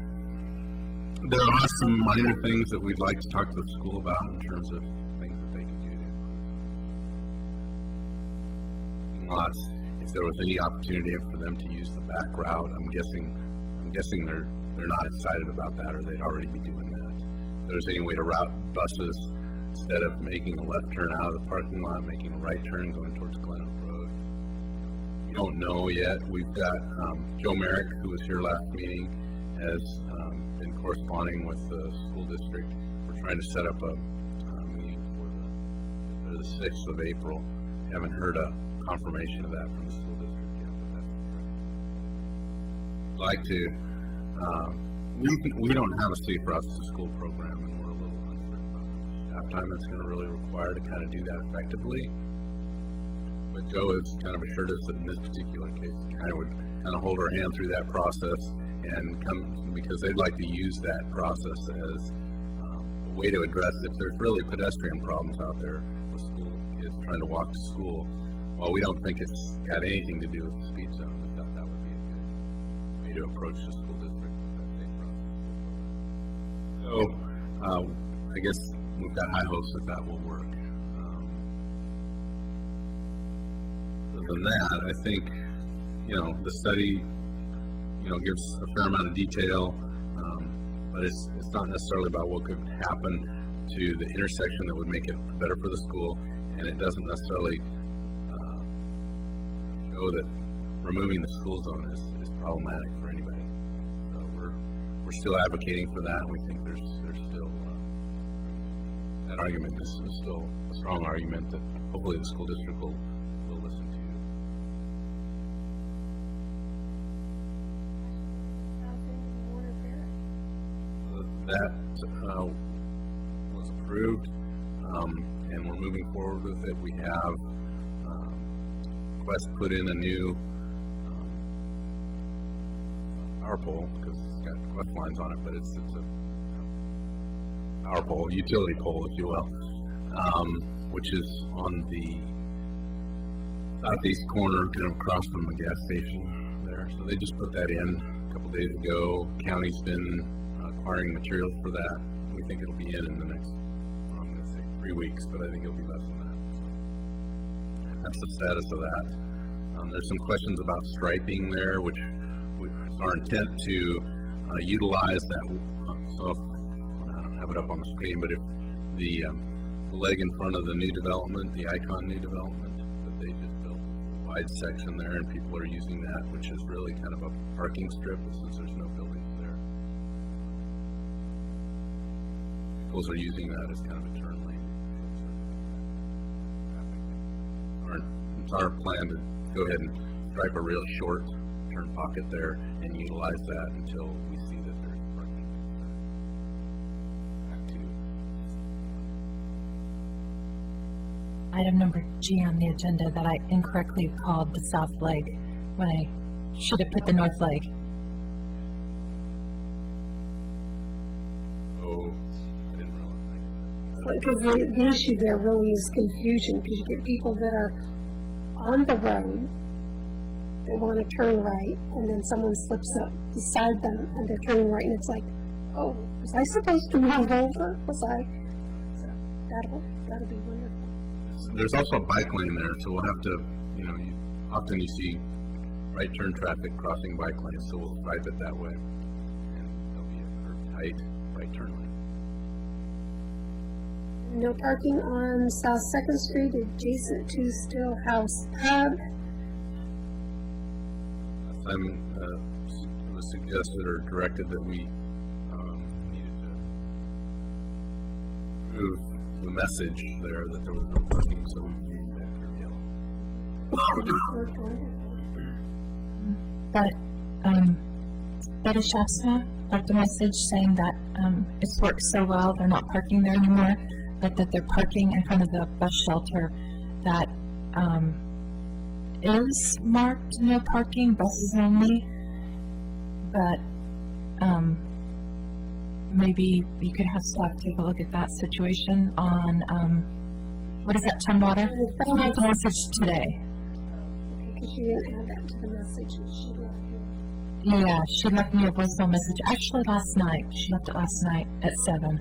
There are some minor things that we'd like to talk to the school about in terms of things that they can do to improve lots. If there was any opportunity for them to use the back route, I'm guessing they're not excited about that, or they'd already be doing that. If there's any way to route buses instead of making a left turn out of the parking lot, making a right turn going towards Glen Oak Road. We don't know yet. We've got Joe Merrick, who was here last meeting, has been corresponding with the school district. We're trying to set up a meeting for the 6th of April. Haven't heard a confirmation of that from the school district yet, but that's correct. I'd like to, we don't have a safe routes to school program, and we're a little uncertain about how much staff time that's going to really require to kind of do that effectively. But Joe has kind of assured us that in this particular case, would kind of hold our hand through that process and come, because they'd like to use that process as a way to address if there's really pedestrian problems out there with school kids trying to walk to school. While we don't think it's got anything to do with the speed zone, we thought that would be a good way to approach the school district with that same process. So I guess we've got high hopes that will work. Other than that, I think the study gives a fair amount of detail, but it's not necessarily about what could happen to the intersection that would make it better for the school, and it doesn't necessarily show that removing the school zone is problematic for anybody. So we're still advocating for that, and we think there's still that argument is still a strong argument that hopefully the school district will listen to. That was approved, and we're moving forward with it. We have Quest put in a new power pole, because it's got Quest lines on it, but it's a power pole, utility pole, if you will, which is on the southeast corner, kind of across from the gas station there. So they just put that in a couple days ago. County's been acquiring materials for that. We think it'll be in the next, I'm going to say 3 weeks, but I think it'll be less than that. So that's the status of that. There's some questions about striping there, which it's our intent to utilize that. So I don't have it up on the screen, but if the leg in front of the new development, the Icon new development that they just built, a wide section there, and people are using that, which is really kind of a parking strip since there's no buildings there. vehicles are using that as kind of a turn lane. It's our plan to go ahead and stripe a real short turn pocket there and utilize that until we see that there's parking. Back to Item number G on the agenda that I incorrectly called the south leg when I should have put the north leg. Oh, I didn't realize. Because the issue there really is confusion, because you get people that are on the road, they want to turn right, and then someone slips up beside them, and they're turning right, and it's like, oh, was I supposed to move over? Was I? So that'll be wonderful. There's also a bike lane there, so we'll have to, often you see right turn traffic crossing bike lanes, so we'll stripe it that way. And there'll be a curved tight right turn lane. No parking on South Second Street adjacent to Stillhouse Pub. It was suggested or directed that we needed to move the message there that there was no parking, so we made that curve yellow. But Betty Shaftsma left a message saying that it's worked so well, they're not parking there anymore, but that they're parking in front of the bus shelter that is marked no parking, buses only. But maybe you could have staff take a look at that situation on, what is that, Tumwater? I left a message today. Because she didn't add that to the message that she left you. Yeah, she left me a voicemail message, actually last night. She left it last night at 7.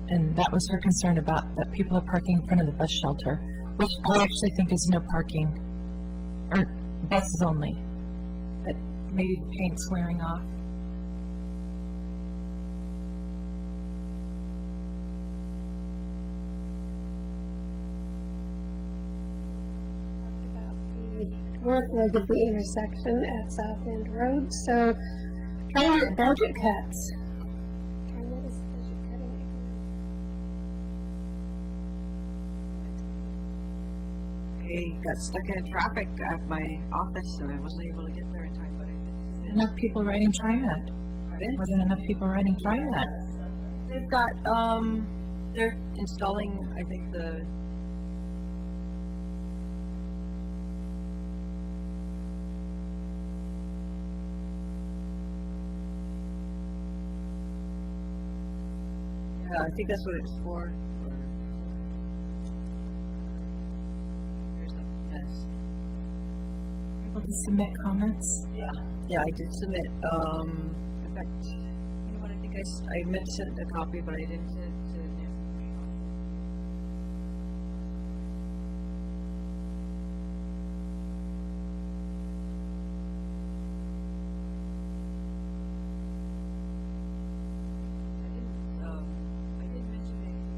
And that was her concern about that people are parking in front of the bus shelter, which I actually think is no parking, or buses only. But maybe the paint's wearing off. About the north leg of the intersection at South End Road, so trying to get budget cuts. And what is budget cutting? I got stuck in traffic at my office and I wasn't able to get there in time, but I did. Enough people riding TriMet. Pardon? Wasn't enough people riding TriMet. They've got, they're installing, I think, the yeah, I think that's what it's for. Here's the test. Able to submit comments. Yeah, I did submit, in fact, you know what, I think I meant to send a copy, but I didn't send it to Nancy. I didn't mention anything.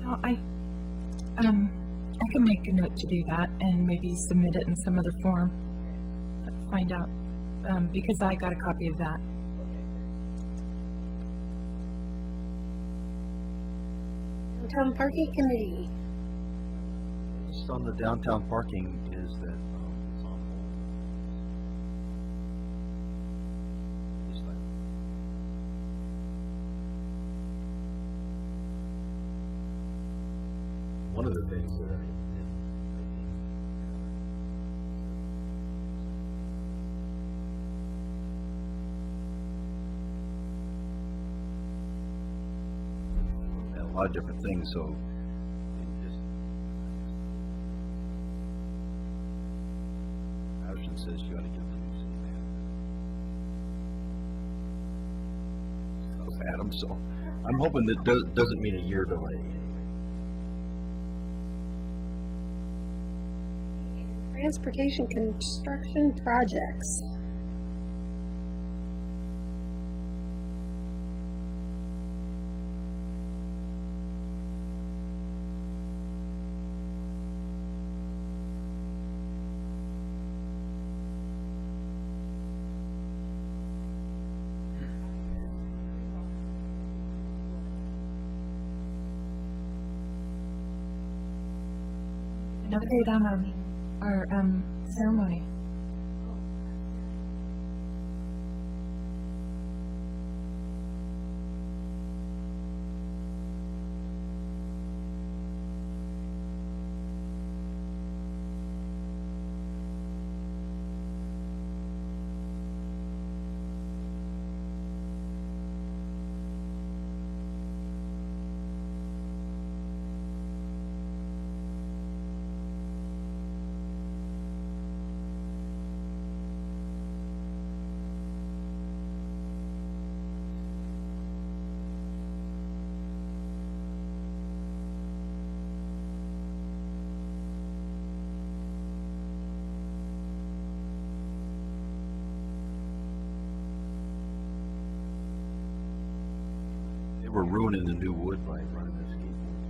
No, I can make a note to do that and maybe submit it in some other form. Find out, because I got a copy of that. Downtown Parking Committee. Just on the downtown parking is that, it's on hold. This time. One of the things that a lot of different things, so it just Ashton says you ought to give the new city manager. Of Adam, so I'm hoping that doesn't mean a year delay. Transportation construction projects. another day down our ceremony. They were ruining the new wood by running the skateboard.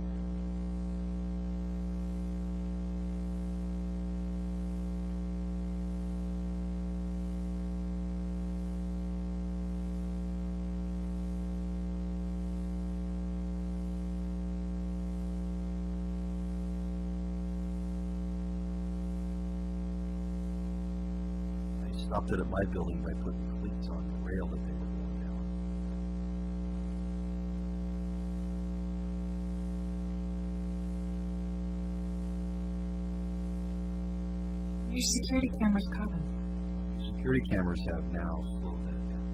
I stopped it at my building by putting cleats on the rail that they were going down. Your security cameras caught him. Security cameras have now slowed that down.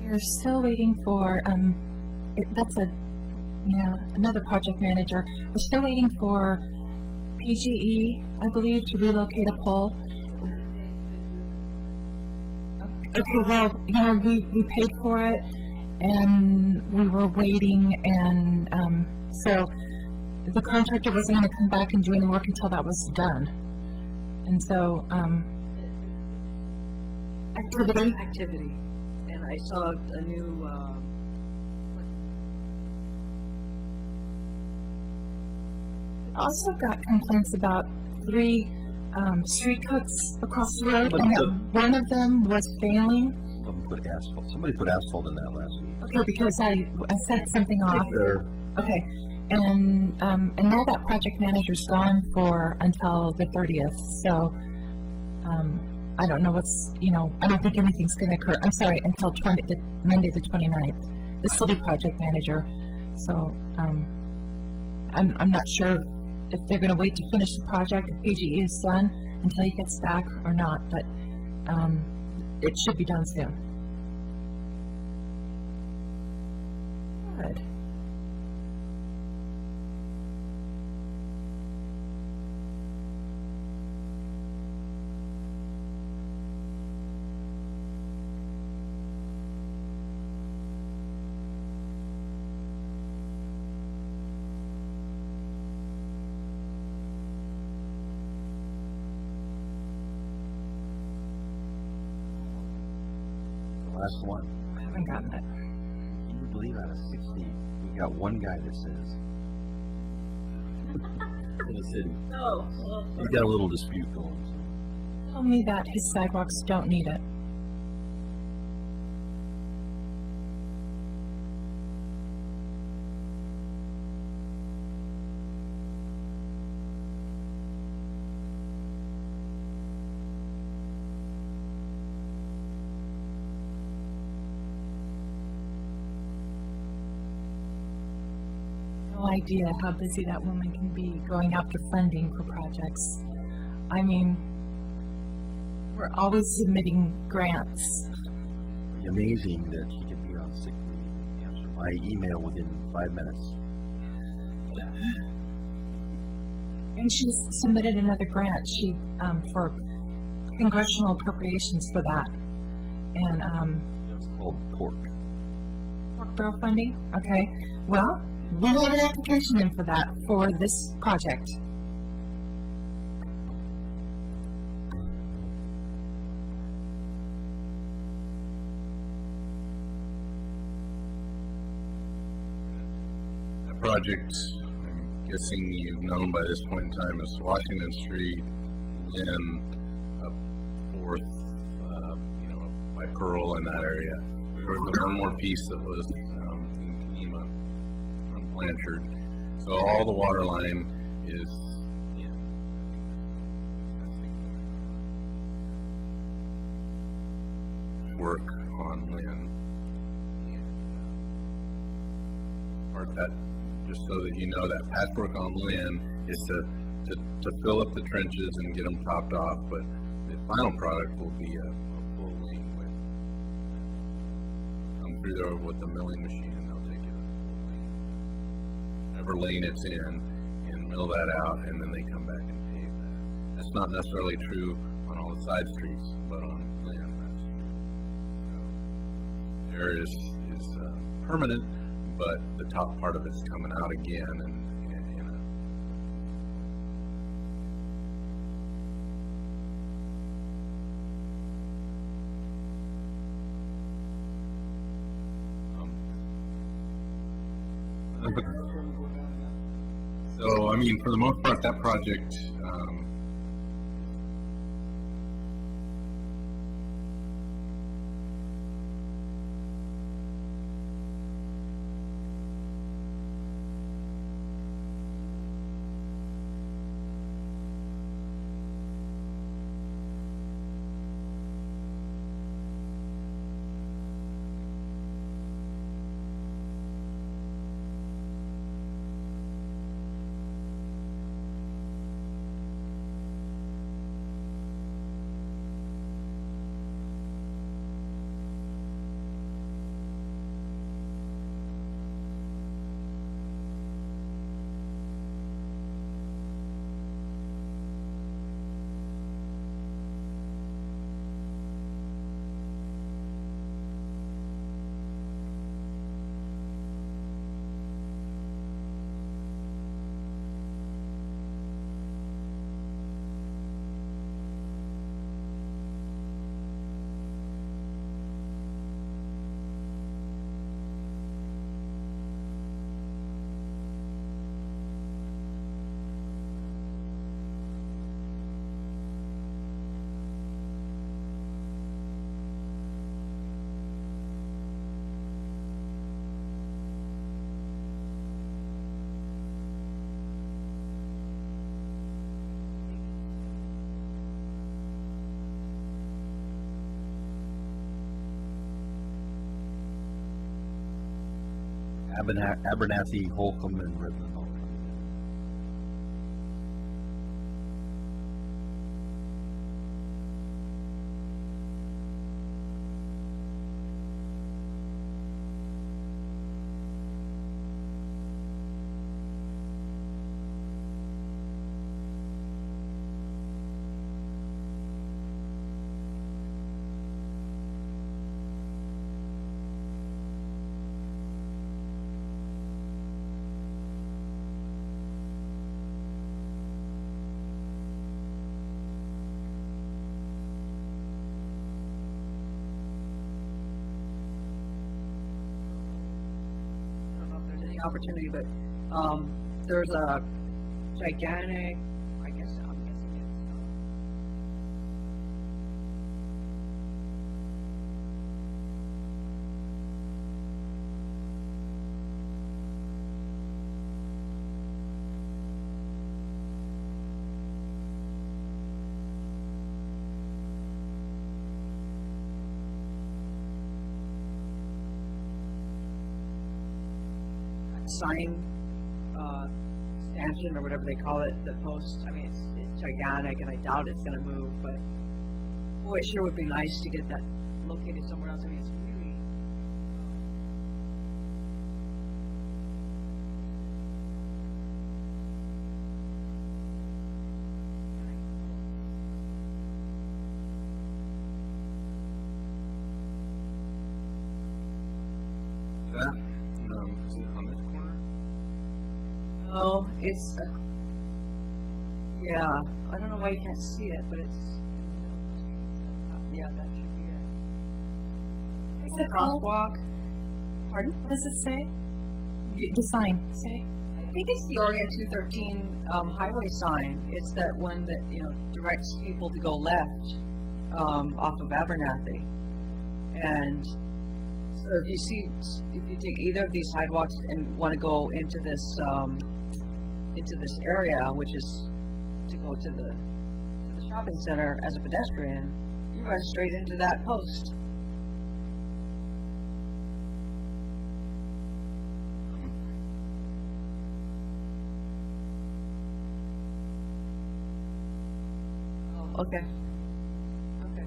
We're still waiting for, that's another project manager. We're still waiting for PGE, I believe, to relocate a pole. Okay, well, we paid for it, and we were waiting, and, so the contractor wasn't gonna come back and do any work until that was done. And so, Activity. And I saw a new, also got complaints about 3 street cuts across the road, But and the- that one of them was failing. Somebody put asphalt in that last week. Okay, because I set something off. There, Okay, and now that project manager's gone for until the 30th, so, I don't know what's, I don't think anything's gonna occur, I'm sorry, until Monday the 29th. This will be project manager, so, I'm not sure if they're gonna wait to finish the project, if PGE is done, until he gets back or not, but, it should be done soon. Good. the last one. I haven't gotten it. Can you believe out of 60, we got one guy that says. In the city. oh, He's got a little dispute going, so. Tell me that his sidewalks don't need it. no idea how busy that woman can be going after funding for projects. I mean, we're always submitting grants. Amazing that she could be on sick leave and answer my email within 5 minutes. And she's submitted another grant, for congressional appropriations for that. And, It's called pork. pork barrel funding, okay. Well, we have an application in for that, for this project. That project, I'm guessing you've known by this point in time, is Washington Street, Lynn, up Fourth, by Pearl in that area. There was one more piece that was, in Kenema, on Blanchard. So all the water line is in. Work on Lynn. Part that, just so that you know, that patchwork on Lynn is to fill up the trenches and get them topped off, but the final product will be a full lane with, come through there with the milling machine and they'll take it a full lane. Whatever lane it's in, and mill that out, and then they come back and pave that. That's not necessarily true on all the side streets, but on Lynn, that's true. So, there is permanent, but the top part of it's coming out again, and so, I mean, for the most part, that project, Abernathy, Holcomb, and Redmond all coming in. I don't know if there's any opportunity, but, there's a gigantic, I guess, I'm guessing it's, sign stanchion or whatever they call it, the post. I mean, it's gigantic, and I doubt it's going to move. But boy, it sure would be nice to get that located somewhere else. I mean, it's really. That, is it on this corner? Oh, it's. Yeah, I don't know why you can't see it, but it's. Yeah, that should be it. Is it called? Crosswalk. Pardon? What does it say? The sign say? I think it's the Oregon 213 highway sign. It's that one that, directs people to go left off of Abernathy. And so if you take either of these sidewalks and want to go into this area, which is to go to the shopping center as a pedestrian, you run straight into that post. Okay. Okay.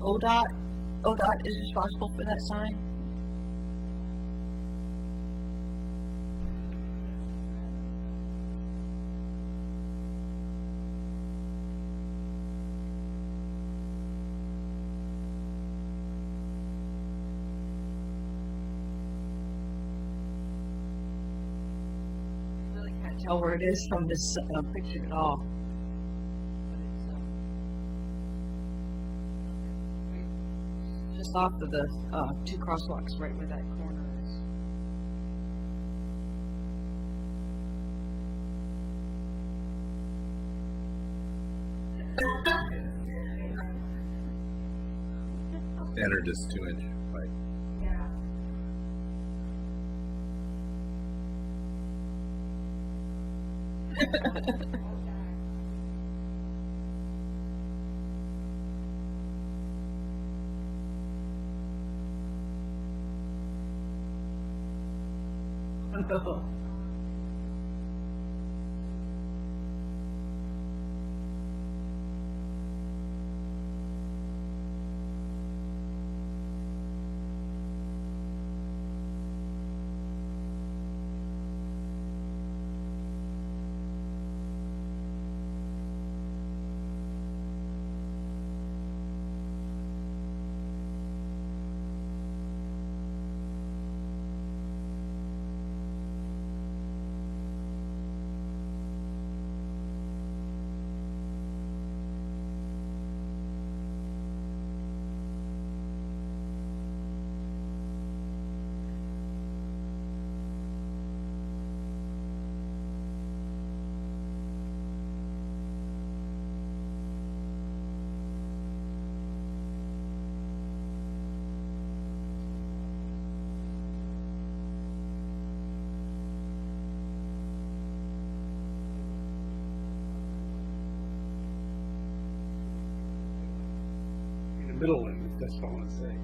ODOT is responsible for that sign? Tell where it is from this picture at all. But it's just off of the two crosswalks, right where that corner is. Standard is 2-inch pipe. No. Middle end, that's all I want to say.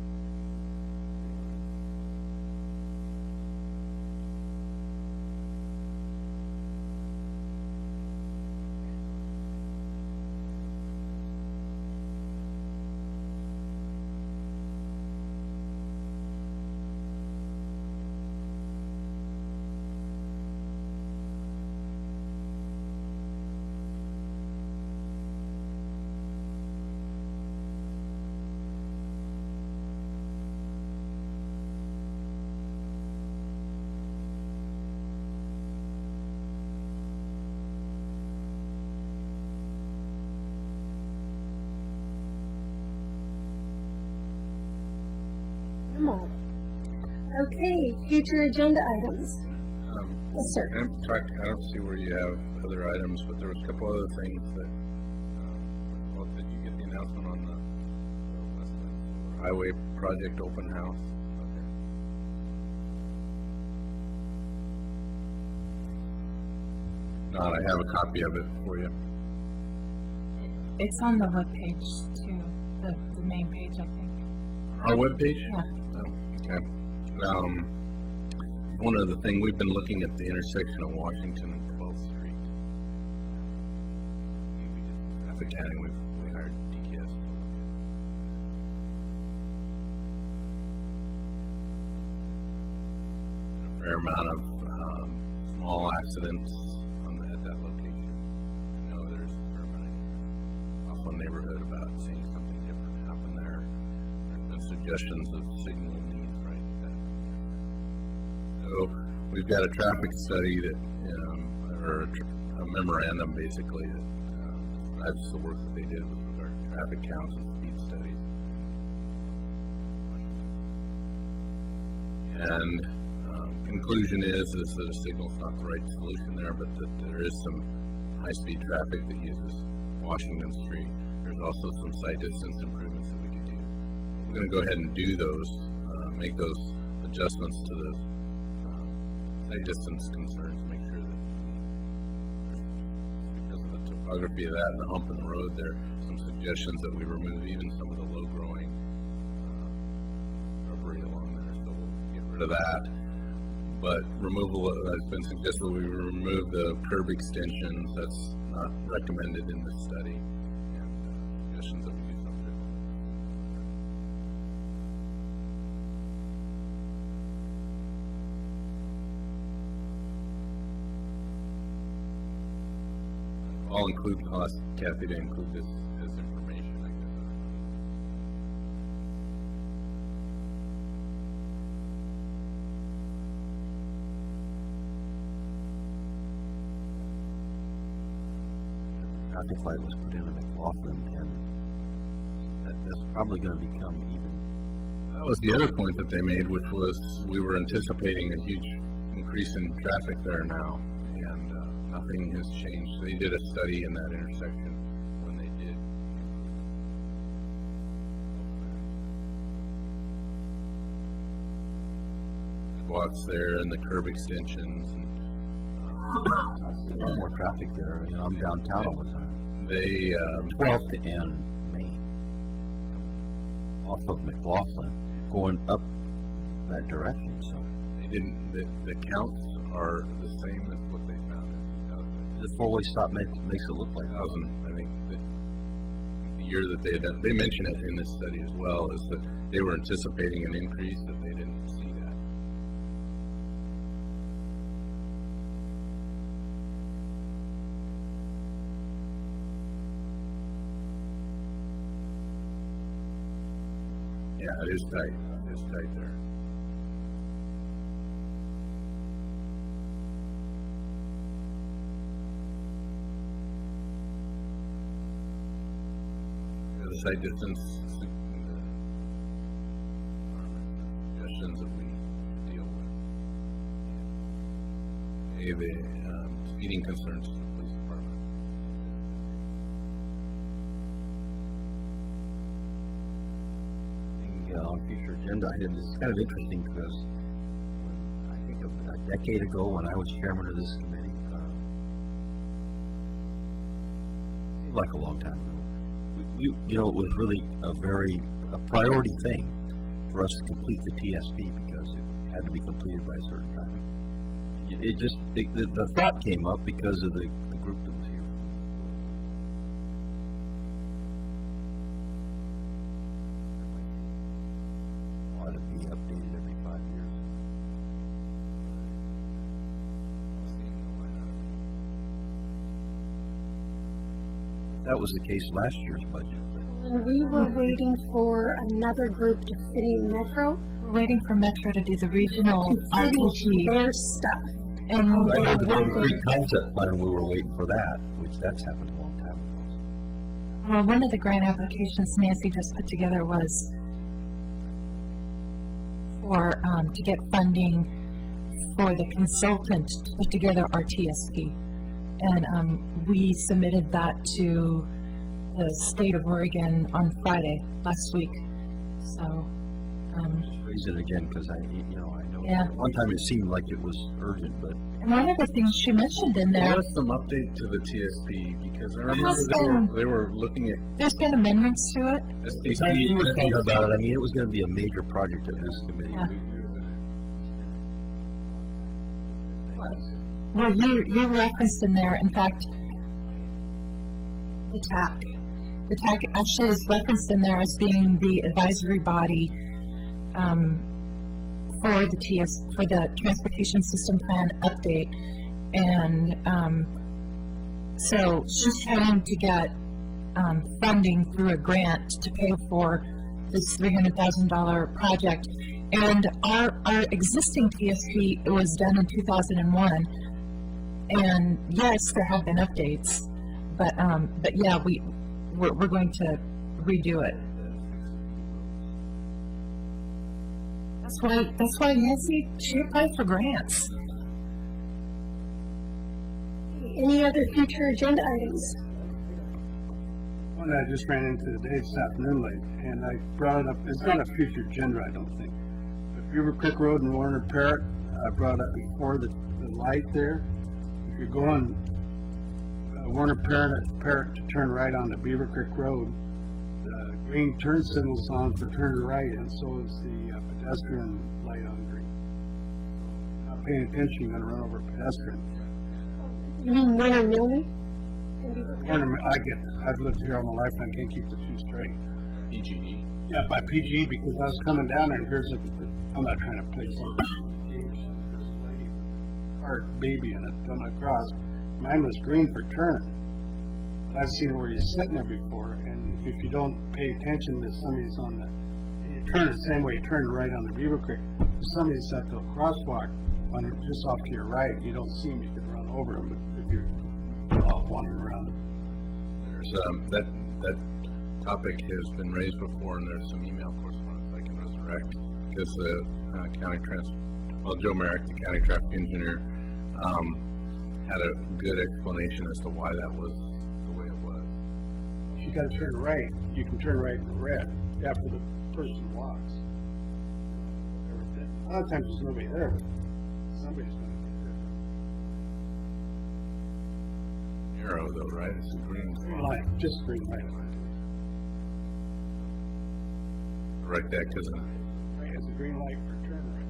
Okay, future agenda items. Yes, sir. I don't see where you have other items, but there was a couple other things that, well, did you get the announcement on the Westland Highway Project open house? Okay. Not, I have a copy of it for you. It's on the webpage too, the main page, I think. Our webpage? Yeah. Oh, okay. One other thing, we've been looking at the intersection of Washington and 12th Street. We did traffic counting, we hired DKS to look at a fair amount of small accidents at that location. I know there's a fair amount of awful neighborhood about seeing something different happen there. There's been suggestions of signal needs right at that. So we've got a traffic study that, or a memorandum basically that describes the work that they did with regard to traffic counts and speed studies. And conclusion is that a signal's not the right solution there, but that there is some high-speed traffic that uses Washington Street. There's also some site distance improvements that we could do. We're going to go ahead and do those, make those adjustments to the site distance concerns, make sure that because of the topography of that and the hump in the road there, some suggestions that we remove even some of the low-growing shrubbery along there, so we'll get rid of that. But removal, has been suggested we remove the curb extensions. That's not recommended in this study. And suggestions that we do something different. I'll include cost, Kathy, to include this as information, I guess. Traffic light was put in at McLaughlin, and that's probably gonna become even. That was the other point that they made, which was we were anticipating a huge increase in traffic there now, and nothing has changed. They did a study in that intersection when they did. Spots there and the curb extensions. And, A lot more traffic there, I'm downtown all the time. they 12th and Main, off of McLaughlin, going up that direction, so. they didn't. The counts are the same as what they found in The four-way stop makes it look like 2000. I think that the year that they had done, they mention it in this study as well, is that they were anticipating an increase, that they didn't see that. Yeah, it is tight. It is tight there. The site distance suggestions that we deal with. Okay, the speeding concerns to the police department. On future agenda items, it's kind of interesting because I think a decade ago when I was chairman of this committee, seemed like a long time ago, it was really a priority thing for us to complete the TSP because it had to be completed by a certain time. The thought came up because of the group that was here. Ought to be updated every 5 years. That was the case last year's budget. And we were waiting for another group to finish Metro, We're waiting for Metro to do the regional to finish RTG. their stuff. And I know the concrete concept plan, we were waiting for that, which that's happened a long time ago. well, one of the grant applications Nancy just put together was for, to get funding for the consultant to put together our TSP. And, we submitted that to the state of Oregon on Friday, last week. So, Raise it again, because I know, Yeah. at one time it seemed like it was urgent, but And one of the things she mentioned in There there, was some update to the TSP, because I has remember they were looking at there's been amendments to it. he was thinking about it. I mean, it was gonna be a major project of this committee. Yeah. Well, you referenced in there, in fact, the TAC actually is referenced in there as being the advisory body, for the Transportation System Plan update. And, so she's trying to get, funding through a grant to pay for this $300,000 project. And our existing TSP was done in 2001. And yes, there have been updates, but yeah, we're going to redo it. That's why Nancy, she applied for grants. Any other future agenda items? One I just ran into today this afternoon late, and I brought it up, it's not a future agenda, I don't think. But Beaver Creek Road and Warner Parrot, I brought up before the light there. If you're going, Warner Parrot to turn right onto Beaver Creek Road, the green turn signal's on for turn right, and so is the pedestrian light on green. Not paying attention, you're gonna run over a pedestrian. You mean Warner Milne? I get it. I've lived here all my life and I can't keep the two straight. PGE. Yeah, by PG, because I was coming down there and here's I'm not trying to play some games. There's a lady with a hard baby in it coming across. Mine was green for turn. I've seen where you're sitting there before, and if you don't pay attention to somebody's you turn the same way you turn right on the Beaver Creek. If somebody's at the crosswalk just off to your right, you don't see them, you could run over them, but if you're wandering around them. There's, that topic has been raised before, and there's some email correspondence I can resurrect, because the Joe Merrick, the county traffic engineer, had a good explanation as to why that was the way it was. If you gotta turn right, you can turn right in red after the person walks. A lot of times there's nobody there, but somebody's gonna be Arrow though, right? It's a green. there. Light, just green light. Right there, because Right, it's a green light for turn right.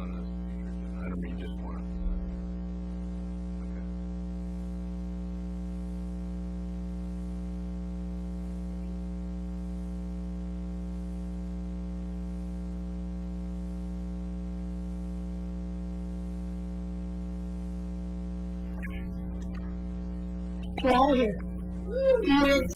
on this future item, you just want to. Okay. We're out of here. Minutes.